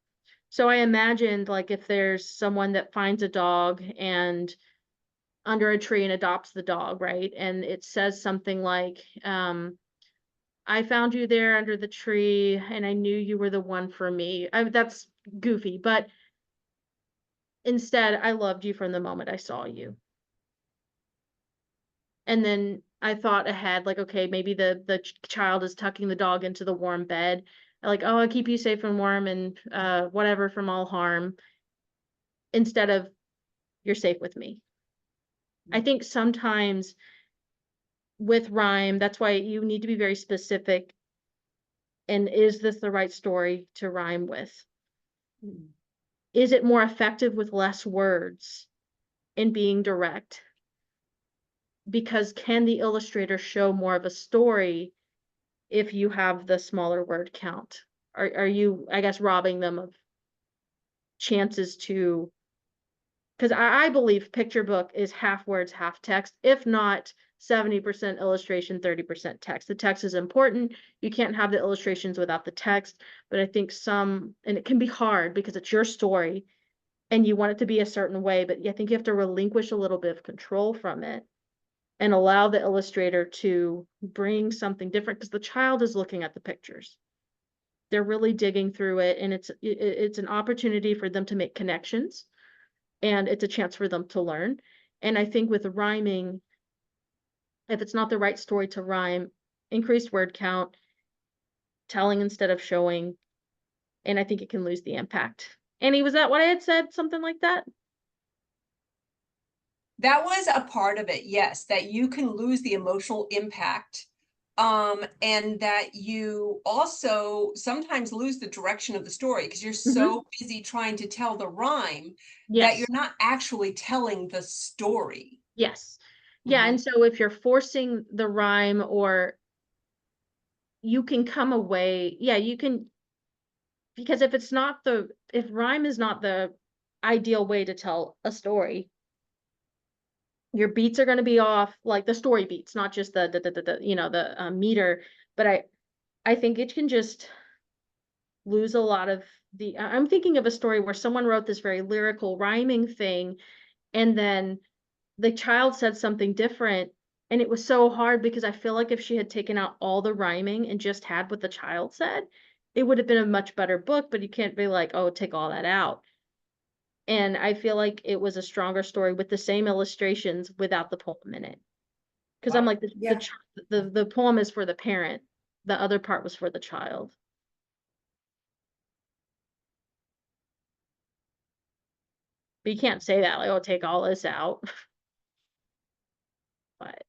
So I imagined like if there's someone that finds a dog and under a tree and adopts the dog, right? And it says something like, I found you there under the tree and I knew you were the one for me. That's goofy, but instead, I loved you from the moment I saw you. And then I thought ahead, like, okay, maybe the child is tucking the dog into the warm bed. Like, oh, I keep you safe and warm and whatever from all harm, instead of you're safe with me. I think sometimes with rhyme, that's why you need to be very specific. And is this the right story to rhyme with? Is it more effective with less words in being direct? Because can the illustrator show more of a story if you have the smaller word count? Are you, I guess, robbing them of chances to, because I believe picture book is half words, half text, if not 70% illustration, 30% text. The text is important. You can't have the illustrations without the text, but I think and it can be hard because it's your story and you want it to be a certain way, but I think you have to relinquish a little bit of control from it and allow the illustrator to bring something different, because the child is looking at the pictures. They're really digging through it, and it's an opportunity for them to make connections, and it's a chance for them to learn. And I think with rhyming, if it's not the right story to rhyme, increased word count, telling instead of showing, and I think it can lose the impact. Annie, was that what I had said? Something like that? That was a part of it, yes, that you can lose the emotional impact. And that you also sometimes lose the direction of the story because you're so busy trying to tell the rhyme that you're Yes. not actually telling the story. Yes. Yeah. And so if you're forcing the rhyme, or you can come away, yeah, you can, because if rhyme is not the ideal way to tell a story, your beats are going to be off, like the story beats, not just the meter. But I think it can just lose a lot of I'm thinking of a story where someone wrote this very lyrical rhyming thing, and then the child said something different, and it was so hard because I feel like if she had taken out all the rhyming and just had what the child said, it would have been a much better book. But you can't be like, oh, take all that out. And I feel like it was a stronger story with the same illustrations without the poem in it. Because I'm like, Yeah. the poem is for the parent, the other part was for the child. But you can't say that, like, oh, take all this out. But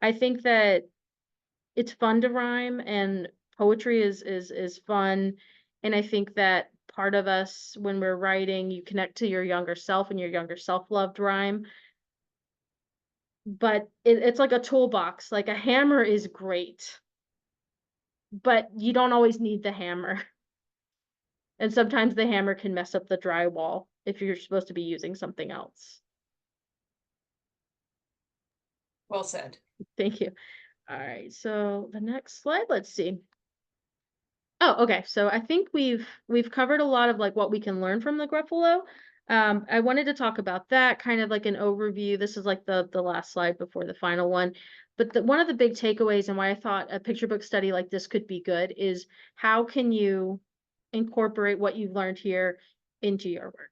I think that it's fun to rhyme, and poetry is fun. And I think that part of us, when we're writing, you connect to your younger self, and your younger self loved rhyme. But it's like a toolbox. Like a hammer is great, but you don't always need the hammer. And sometimes the hammer can mess up the drywall if you're supposed to be using something else. Well said. Thank you. All right, so the next slide, let's see. Oh, okay. So I think we've covered a lot of like what we can learn from the Gruffalo. I wanted to talk about that, kind of like an overview. This is like the last slide before the final one. But one of the big takeaways and why I thought a picture book study like this could be good is how can you incorporate what you've learned here into your work?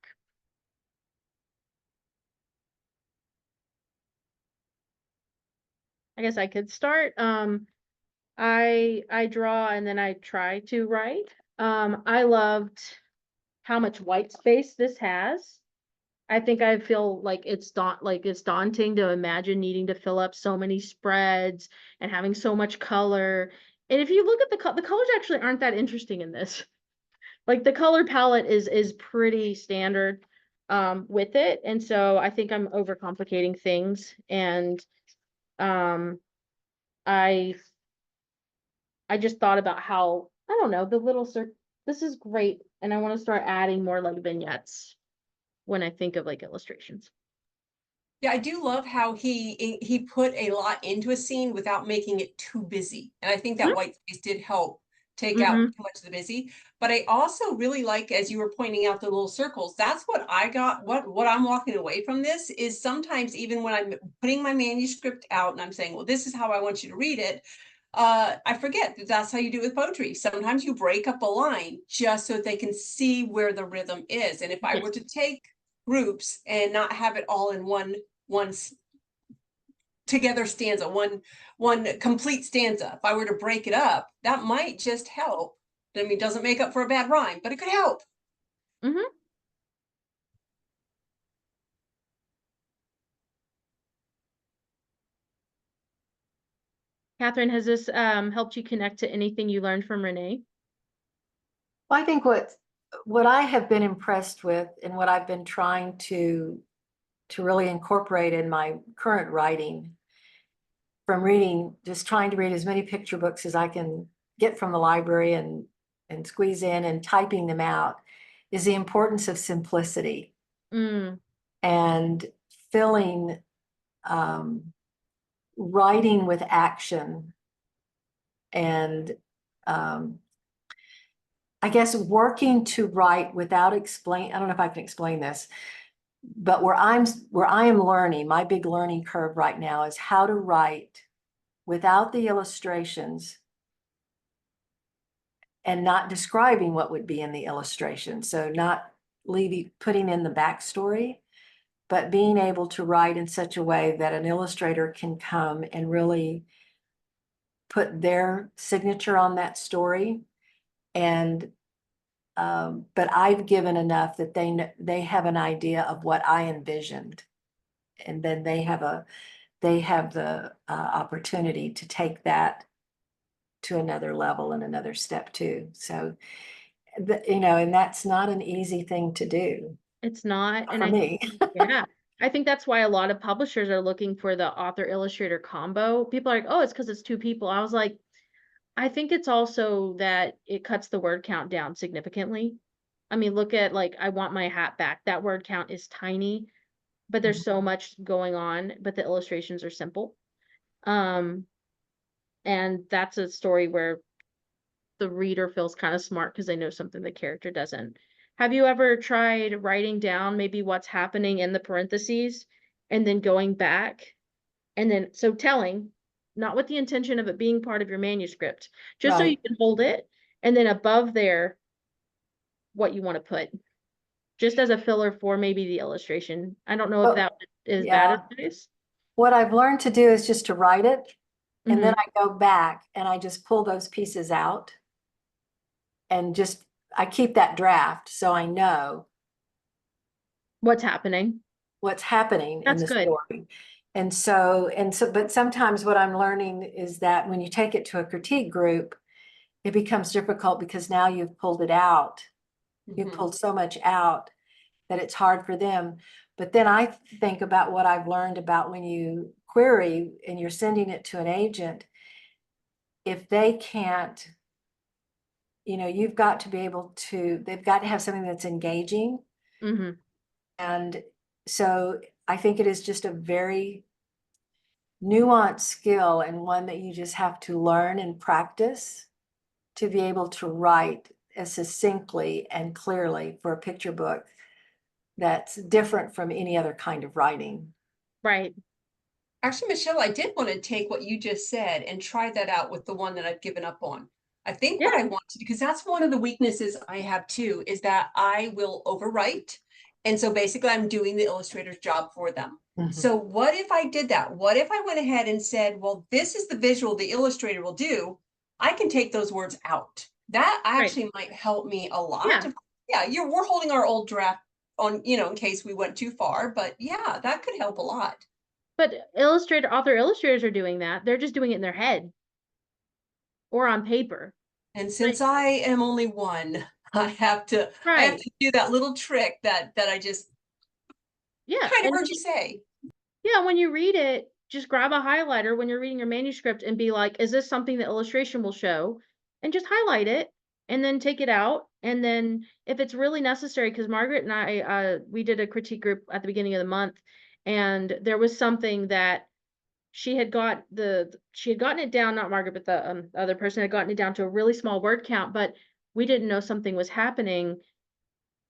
I guess I could start. I draw and then I try to write. I loved how much white space this has. I think I feel like it's daunting to imagine needing to fill up so many spreads and having so much color. And if you look at the colors actually aren't that interesting in this. Like the color palette is pretty standard with it. And so I think I'm overcomplicating things. And I I just thought about how, I don't know, the little this is great. And I want to start adding more like vignettes when I think of like illustrations. Yeah, I do love how he put a lot into a scene without making it too busy. And I think that white space did help take out too much of the busy. But I also really like, as you were pointing out, the little circles. That's what I got. What I'm walking away from this is sometimes even when I'm putting my manuscript out and I'm saying, well, this is how I want you to read it. I forget that that's how you do it with poetry. Sometimes you break up a line just so that they can see where the rhythm is. And if I were to take groups and not have it all in one together stanza, one complete stanza, if I were to break it up, that might just help. I mean, it doesn't make up for a bad rhyme, but it could help. Catherine, has this helped you connect to anything you learned from Renee? Well, I think what I have been impressed with and what I've been trying to really incorporate in my current writing from reading, just trying to read as many picture books as I can get from the library and squeeze in and typing them out, is the importance of simplicity and filling writing with action and I guess working to write without I don't know if I can explain this, but where I am learning, my big learning curve right now is how to write without the illustrations and not describing what would be in the illustration. So not putting in the backstory, but being able to write in such a way that an illustrator can come and really put their signature on that story. And but I've given enough that they have an idea of what I envisioned, and then they have the opportunity to take that to another level and another step too. So, and that's not an easy thing to do. It's not, and for me. Yeah, I think that's why a lot of publishers are looking for the author illustrator combo. People are like, oh, it's because it's two people. I was like, I think it's also that it cuts the word count down significantly. I mean, look at like, I want my hat back. That word count is tiny, but there's so much going on, but the illustrations are simple. And that's a story where the reader feels kind of smart because they know something the character doesn't. Have you ever tried writing down maybe what's happening in the parentheses and then going back and then so telling, not with the intention of it being part of your manuscript, just so you Right. can hold it, and then above there, what you want to put, just as a filler for maybe the illustration. I don't know if Oh, that is yeah. bad advice. What I've learned to do is just to write it And then I go back and I just pull those pieces out and just, I keep that draft so I know What's happening. what's happening in That's the good. story. But sometimes what I'm learning is that when you take it to a critique group, it becomes difficult because now you've pulled it out. You've pulled so much out that it's hard for them. But then I think about what I've learned about when you query and you're sending it to an agent, if they can't, you've got to be able to, they've got to have something that's engaging. Mm-hmm. And so I think it is just a very nuanced skill and one that you just have to learn and practice to be able to write as succinctly and clearly for a picture book that's different from any other kind of writing. Right. Actually, Michelle, I did want to take what you just said and try that out with the one that I've given up on. I think what I want to, because that's one of the weaknesses I have too, is that I will overwrite. And so basically I'm doing the illustrator's job for them. So what if I did that? What if I went ahead and said, well, this is the visual the illustrator will do. I can take those words out. That actually might help me a lot. Yeah, we're holding our old draft on, in case we went too far, but yeah, that could help a lot. But author illustrators are doing that. They're just doing it in their head or on paper. And since I am only one, I have to do that little trick that I just kind of heard you say. Yeah, when you read it, just grab a highlighter when you're reading your manuscript and be like, is this something the illustration will show? And just highlight it and then take it out. And then if it's really necessary, because Margaret and I, we did a critique group at the beginning of the month, and there was something that she had gotten it down, not Margaret, but the other person had gotten it down to a really small word count, but we didn't know something was happening.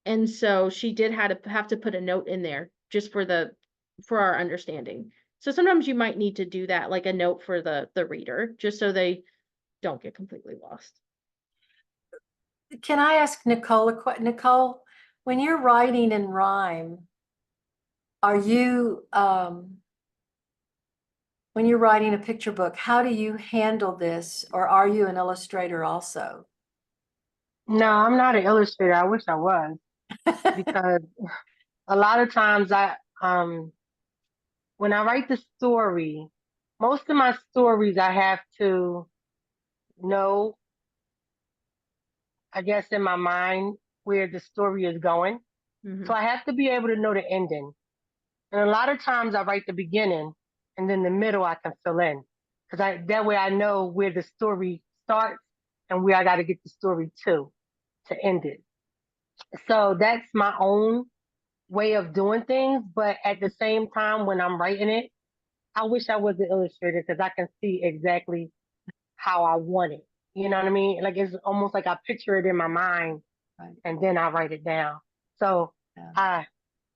And so she did have to put a note in there just for our understanding. So sometimes you might need to do that, like a note for the reader, just so they don't get completely lost. Can I ask Nicole a question? Nicole, when you're writing in rhyme, are you, when you're writing a picture book, how do you handle this? Or are you an illustrator also? No, I'm not an illustrator. I wish I was, because a lot of times when I write the story, most of my stories I have to know, I guess, in my mind where the story is going. So I have to be able to know the ending. And a lot of times I write the beginning and then the middle I can fill in. Because that way I know where the story starts and where I got to get the story to end it. So that's my own way of doing things. But at the same time, when I'm writing it, I wish I was an illustrator because I can see exactly how I want it. You know what I mean? Like it's almost like I picture it in my mind and then I write it down. So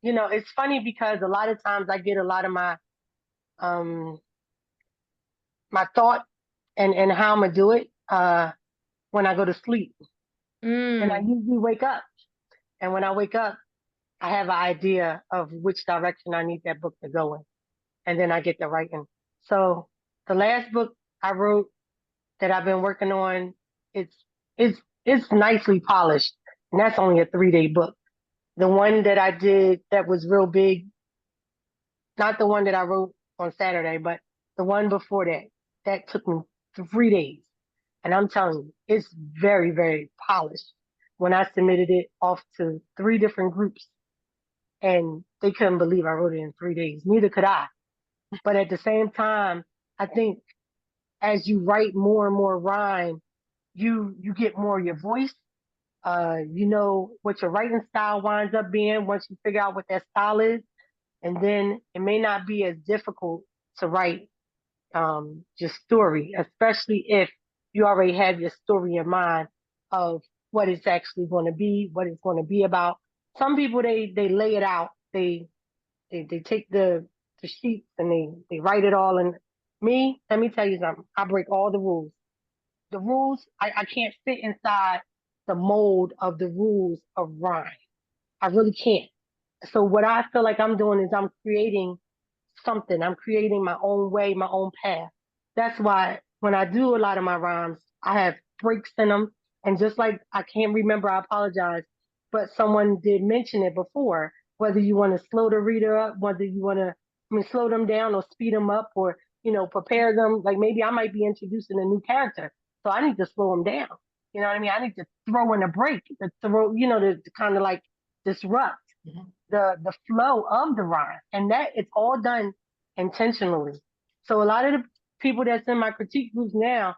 it's funny because a lot of times I get a lot of my my thought and how I'm gonna do it when I go to sleep. And I usually wake up. And when I wake up, I have an idea of which direction I need that book to go in. And then I get to writing. So the last book I wrote that I've been working on, it's nicely polished. And that's only a 3-day book. The one that I did that was real big, not the one that I wrote on Saturday, but the one before that took me 3 days. And I'm telling you, it's very, very polished. When I submitted it off to 3 different groups, and they couldn't believe I wrote it in 3 days. Neither could I. But at the same time, I think as you write more and more rhyme, you get more of your voice. You know what your writing style winds up being once you figure out what that style is. And then it may not be as difficult to write your story, especially if you already have your story in mind of what it's actually going to be, what it's going to be about. Some people they lay it out. They take the sheets and they write it all. And me, let me tell you something. I break all the rules. The rules, I can't fit inside the mold of the rules of rhyme. I really can't. So what I feel like I'm doing is I'm creating something. I'm creating my own way, my own path. that's why when I do a lot of my rhymes, I have breaks in them. And just like I can't remember, I apologize, but someone did mention it before. Whether you want to slow the reader up, whether you want to, I mean, slow them down or speed them up, or prepare them. Like maybe I might be introducing a new character, so I need to slow them down. You know what I mean? I need to throw in a break, to throw, to kind of like disrupt the flow of the rhyme, and that it's all done intentionally. So a lot of the people that's in my critique groups now,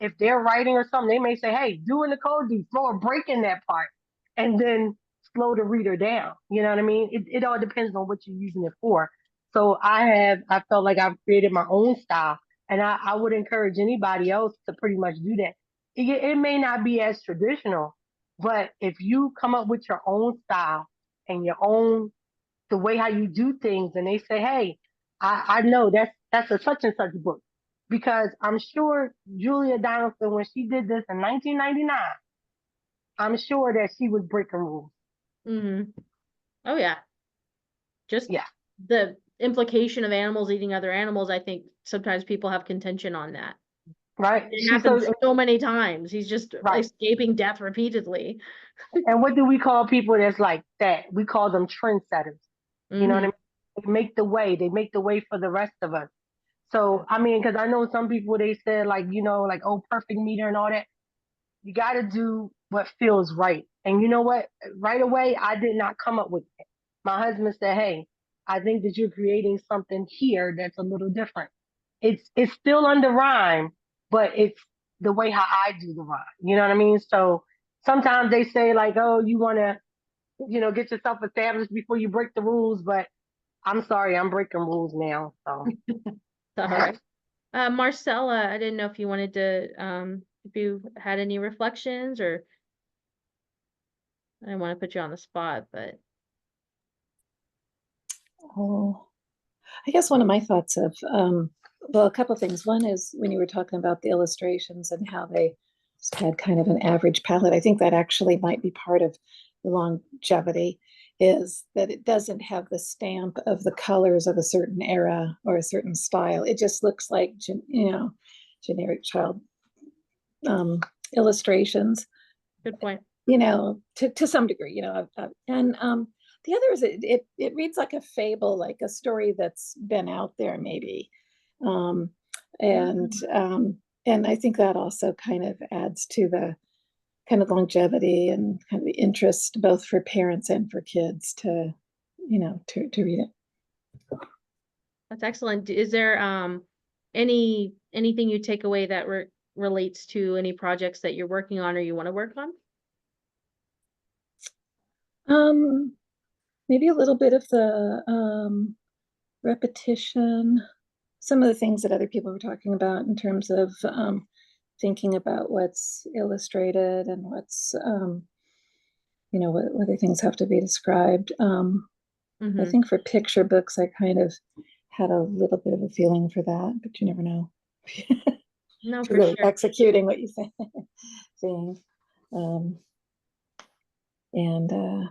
if they're writing or something, they may say, "Hey, do in the code, do throw a break in that part, and then slow the reader down." You know what I mean? It all depends on what you're using it for. So I felt like I've created my own style, and I would encourage anybody else to pretty much do that. It may not be as traditional, but if you come up with your own style and your own the way how you do things, and they say, "Hey, I know that's a such and such book," because I'm sure Julia Donaldson, when she did this in 1999, I'm sure that she was breaking rules. Mm-hmm. Oh yeah. Just Yeah, the implication of animals eating other animals, I think sometimes people have contention on that. right. It happens so many times. He's just right. escaping death repeatedly. And what do we call people that's like that? We call them trendsetters. You know what I Mm-hmm. mean? They make the way. They make the way for the rest of us. So I mean, because I know some people, they said like, like, oh, perfect meter and all that. You got to do what feels right. And you know what? Right away, I did not come up with it. My husband said, "Hey, I think that you're creating something here that's a little different. It's still under rhyme, but it's the way how I do the rhyme. You know what I mean?" So sometimes they say like, "Oh, you want to, get yourself established before you break the rules," but I'm sorry, I'm breaking rules now. So All right. Marcella, I didn't know if you wanted to, if you had any reflections, or I didn't want to put you on the spot, but Oh, I guess one of my thoughts of, well, a couple of things. One is when you were talking about the illustrations and how they just had kind of an average palette. I think that actually might be part of the longevity, is that it doesn't have the stamp of the colors of a certain era or a certain style. It just looks like, generic child illustrations, good point. to some degree, and the other is it reads like a fable, like a story that's been out there maybe, um, and and I think that also kind of adds to the kind of longevity and kind of the interest both for parents and for kids to to read it. That's excellent. Is there anything you take away that relates to any projects that you're working on or you want to work on? Um, Maybe a little bit of the repetition, some of the things that other people were talking about in terms of thinking about what's illustrated and what's, whether things have to be described. I Mm-hmm. think for picture books, I kind of had a little bit of a feeling for that, but you never know. No, To for really sure. executing what you say, saying. Um, and yeah.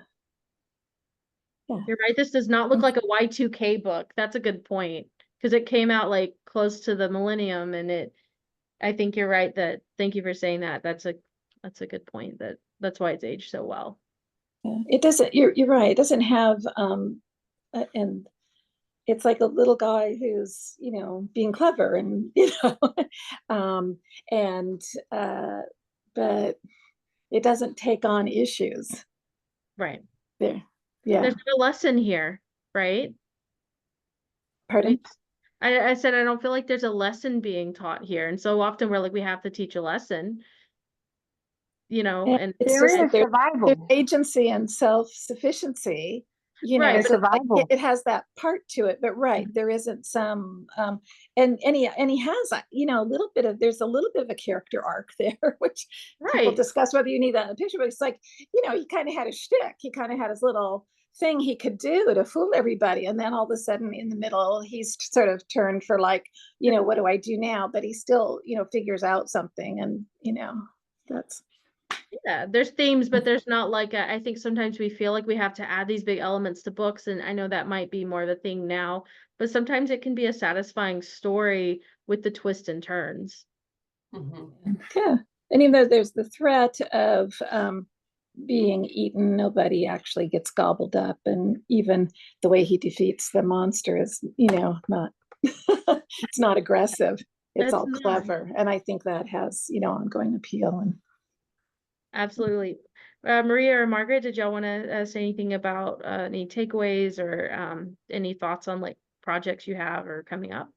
You're right. This does not look like a Y2K book. That's a good point, because it came out like close to the millennium, and I think you're right that, thank you for saying that. That's a good point, that's why it's aged so well. Yeah. It doesn't, you're right. It doesn't have, and it's like a little guy who's, being clever and, um, and, but it doesn't take on issues Right. there. Yeah. There's no lesson here, right? Pardon? I said I don't feel like there's a lesson being taught here, and so often we're like, we have to teach a lesson, And and it's there just is there's survival. agency and self-sufficiency, right, There's but survival. it has that part to it, but right, there isn't some and he has a little bit of, there's a little bit of a character arc there, which people right, discuss whether you need that in a picture, but it's like, he kind of had a shtick, he kind of had his little thing he could do to fool everybody, and then all of a sudden in the middle he's sort of turned for like, what do I do now, but he still figures out something, and that's Yeah, there's themes, but there's not like I think sometimes we feel like we have to add these big elements to books, and I know that might be more of a thing now, but sometimes it can be a satisfying story with the twists and turns. Mhm. Yeah. And even though there's the threat of being eaten, nobody actually gets gobbled up. And even the way he defeats the monster is, not, it's not aggressive. It's That's all not clever. And I think that has, ongoing appeal. And absolutely. Maria or Margaret, did y'all want to say anything about any takeaways or any thoughts on like projects you have or coming up?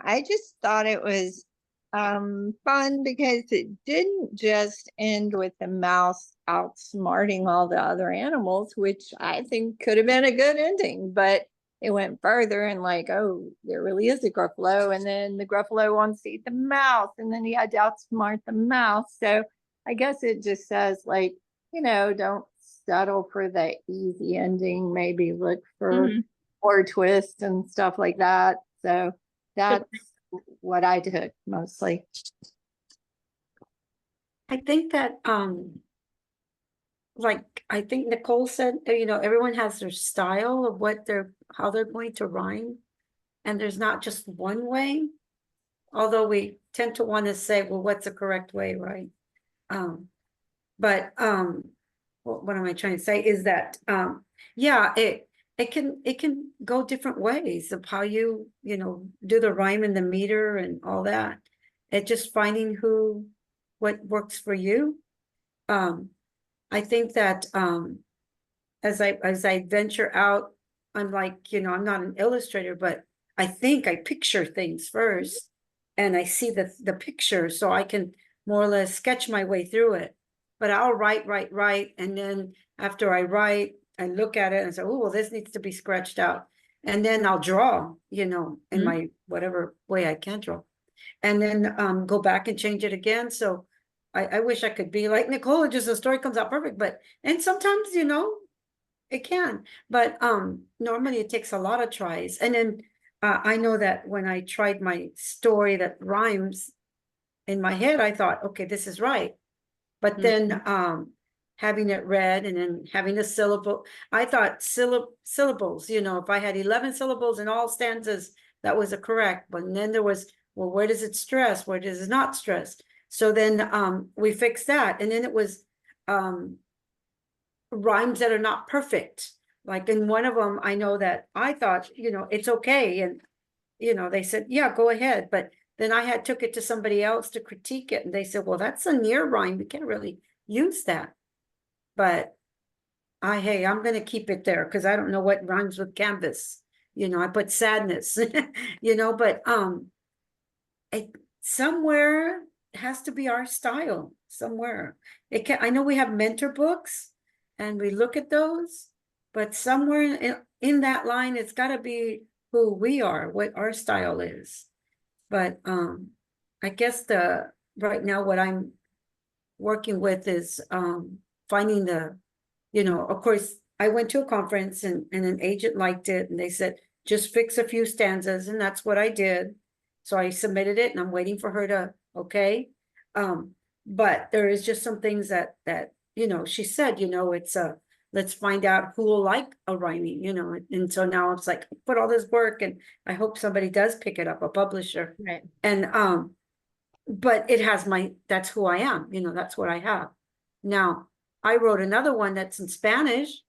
I just thought it was fun because it didn't just end with the mouse outsmarting all the other animals, which I think could have been a good ending, but it went further and like, oh, there really is a Gruffalo, and then the Gruffalo wants to eat the mouse, and then he had to outsmart the mouse. So I guess it just says like, don't settle for the easy ending. Maybe look for more twists and stuff like that. So that's what I did mostly. I think that, like, I think Nicole said, everyone has their style of how they're going to rhyme. And there's not just one way, although we tend to want to say, well, what's the correct way, right? But what am I trying to say is that, yeah, it can go different ways of how you do the rhyme and the meter and all that. It just finding what works for you. I think that as I venture out, I'm like, I'm not an illustrator, but I think I picture things first and I see the picture so I can more or less sketch my way through it. But I'll write, and then after I write, I look at it and say, oh, well, this needs to be scratched out. And then I'll draw, in my whatever way I can draw. And then go back and change it again. So I wish I could be like Nicole, just the story comes out perfect. And sometimes, it can, but normally it takes a lot of tries. And then I know that when I tried my story that rhymes in my head, I thought, okay, this is right. But then having it read and then having a syllable, I thought syllables, if I had 11 syllables in all stanzas, that was a correct. But then there was, well, where does it stress? Where does it not stress? So then we fixed that. And then it was rhymes that are not perfect. Like in one of them, I know that I thought, it's okay. And, they said, yeah, go ahead. But then I took it to somebody else to critique it. And they said, well, that's a near rhyme. We can't really use that. But hey, I'm going to keep it there because I don't know what rhymes with canvas. I put sadness, but somewhere has to be our style somewhere. I know we have mentor books and we look at those, but somewhere in that line, it's got to be who we are, what our style is. But I guess right now what I'm working with is finding of course, I went to a conference and an agent liked it and they said, just fix a few stanzas. And that's what I did. So I submitted it and I'm waiting for her to, okay. But there is just some things that she said, it's let's find out who will like a rhyming, and so now it's like, put all this work and I hope somebody does pick it up, a publisher. Right. And, but it has that's who I am, that's what I have. Now, I wrote another one that's in Spanish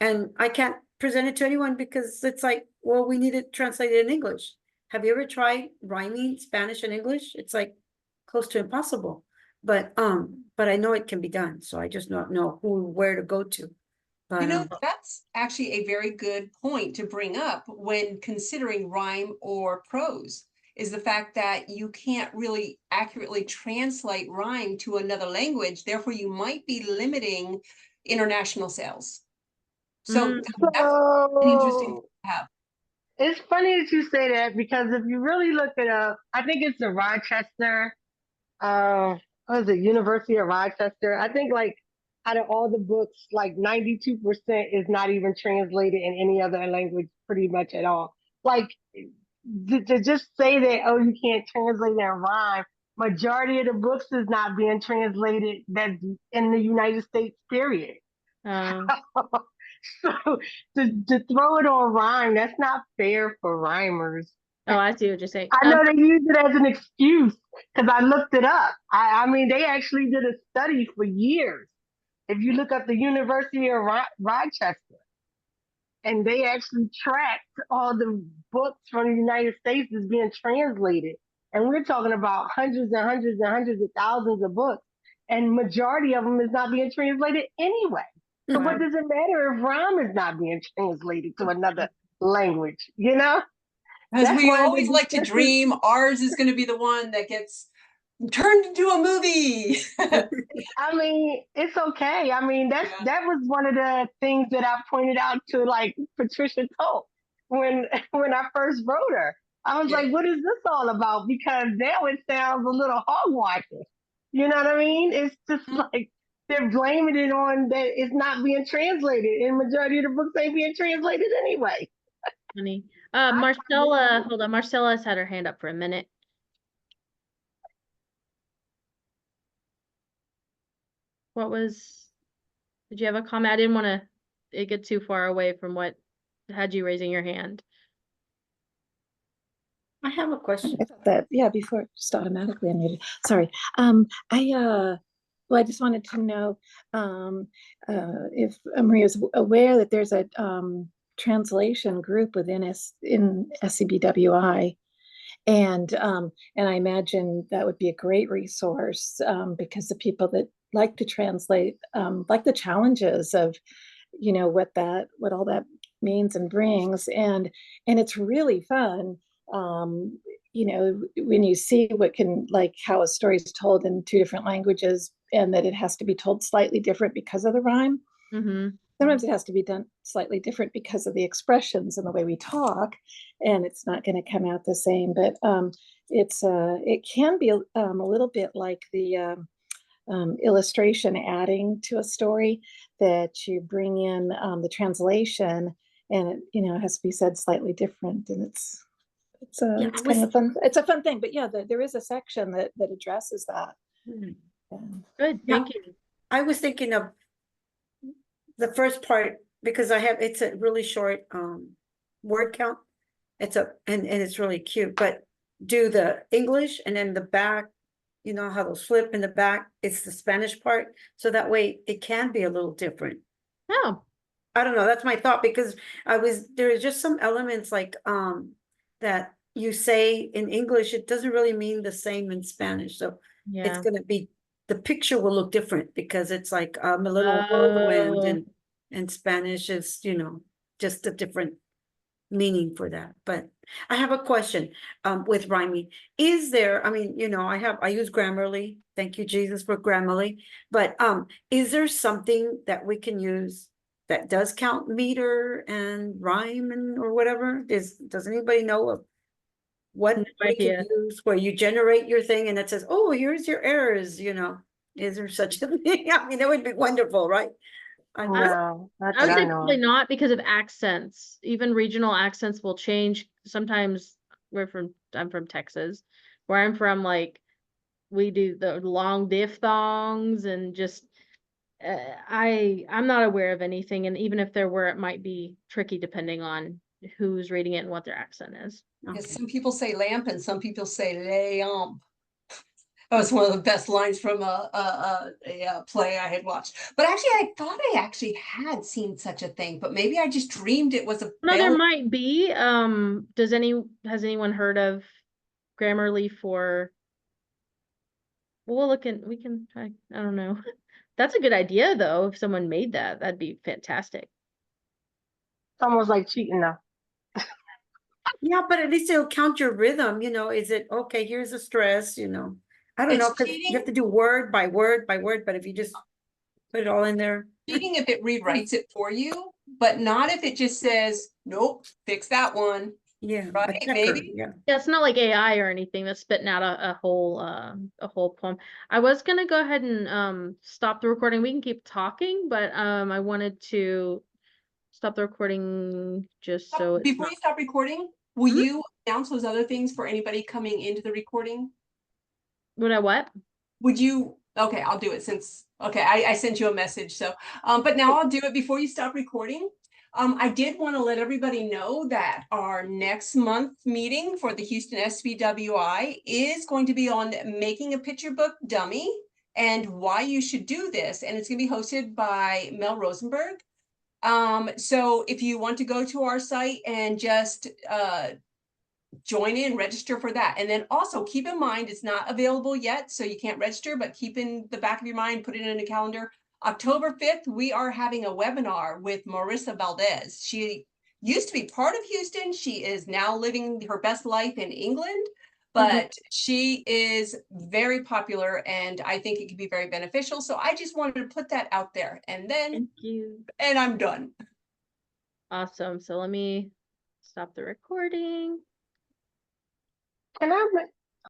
and I can't present it to anyone because it's like, well, we need it translated in English. Have you ever tried rhyming Spanish and English? It's like close to impossible. But I know it can be done. So I just don't know where to go to. But that's actually a very good point to bring up when considering rhyme or prose, is the fact that you can't really accurately translate rhyme to another language. Therefore, you might be limiting international sales. So that's an interesting to have. It's funny that you say that because if you really look it up, I think it's the Rochester, what is it, University of Rochester. I think like out of all the books, like 92% is not even translated in any other language pretty much at all. Like to just say that, oh, you can't translate that rhyme majority of the books is not being translated that's in the United States, period. Um, So to throw it on rhyme, that's not fair for rhymers. oh, I see what you're saying. I know they use it as an excuse because I looked it up. I mean, they actually did a study for years. If you look up the University of Rochester, and they actually tracked all the books from the United States as being translated. And we're talking about hundreds and hundreds and hundreds of thousands of books, and majority of them is not being translated anyway. So what Wow. does it matter if rhyme is not being translated to another language? You know, Because that's we one of always the like to discussions. dream ours is going to be the one that gets turned into a movie. I mean, it's okay. I mean, Yeah. that was one of the things that I pointed out to like Patricia Tolt when when I first wrote her. I was Yeah. like, what is this all about? Because now it sounds a little hogwashing. You know what I mean? It's just like they're blaming it on that it's not being translated, and majority of the books ain't being translated anyway. Funny. I Marcella, hold on. Marcella's had her hand up for a minute. Did you have a comment? I didn't want to get too far away from what had you raising your hand. I have a question. I thought that, yeah, before it just automatically unmuted. Sorry. Well, I just wanted to know if Maria's aware that there's a translation group within in SCBWI, and I imagine that would be a great resource because the people that like to translate like the challenges of, you know, what all that means and brings, and it's really fun. You know, when you see what can, like how a story is told in two different languages and that it has to be told slightly different because of the rhyme. Mm-hmm. Sometimes it has to be done slightly different because of the expressions and the way we talk, and it's not going to come out the same. But it can be a little bit like the illustration adding to a story, that you bring in the translation, and it, you know, it has to be said slightly different, and it's Yeah, it's kind of fun. It's a fun thing, but yeah, there is a section that addresses that. Good, Yeah. thank you. I was thinking of the first part because it's a really short word count. It's and it's really cute, but do the English and then the back, you know how they'll flip in the back, it's the Spanish part. So that way it can be a little different. Oh, I don't know, that's my thought, because there is just some elements like that you say in English, it doesn't really mean the same in Spanish. So it's yeah. gonna be, the picture will look different because it's like a little whirlwind, Oh. and Spanish is, you know, just a different meaning for that. But I have a question with rhyming. Is there, I mean, you know, I use Grammarly. Thank you, Jesus, for Grammarly. But is there something that we can use that does count meter and rhyme and or whatever? Does anybody know of what No we can idea. use where you generate your thing and it says, oh, here's your errors, you know? Is there such a thing? I mean, that would be wonderful, right? No, not I that would I say know probably of. not, because of accents. Even regional accents will change. Sometimes I'm from Texas, where I'm from, like we do the long diphthongs and just I'm not aware of anything, and even if there were, it might be tricky depending on who's reading it and what their accent is. Yes, Okay. some people say lamp and some people say lamp. That was one of the best lines from a play I had watched. But actually, I thought I actually had seen such a thing, but maybe I just dreamed it was a No, there might be. Has anyone heard of Grammarly for? We'll look in. We can try. I don't know. That's a good idea, though. If someone made that, that'd be fantastic. It's almost like cheating now. Yeah, but at least it'll count your rhythm, you know, is it, okay, here's a stress, you know. I don't know, It's because you cheating. have to do word by word by word, but if you just put it all in there. Cheating if it rewrites it for you, but not if it just says, nope, fix that one. Yeah, a Right? checker, Maybe. yeah. Yeah, it's not like AI or anything that's spitting out a whole poem. I was gonna go ahead and stop the recording. We can keep talking, but I wanted to stop the recording just so it's Before not. you stop recording, will Mhm. you announce those other things for anybody coming into the recording? Would I what? Would you, okay, I'll do it since, okay, I sent you a message, so, but now I'll do it before you stop recording. I did want to let everybody know that our next month meeting for the Houston SBWI is going to be on making a picture book dummy and why you should do this. And it's going to be hosted by Mel Rosenberg. So if you want to go to our site and just join in, register for that. And then also keep in mind, it's not available yet, so you can't register, but keep in the back of your mind, put it in a calendar. October 5th, we are having a webinar with Marissa Valdez. She used to be part of Houston. She is now living her best life in England, but she is very popular and I think it could be very beneficial. So I just wanted to put that out there, and then, Thank you. and I'm done. Awesome. So let me stop the recording. Can I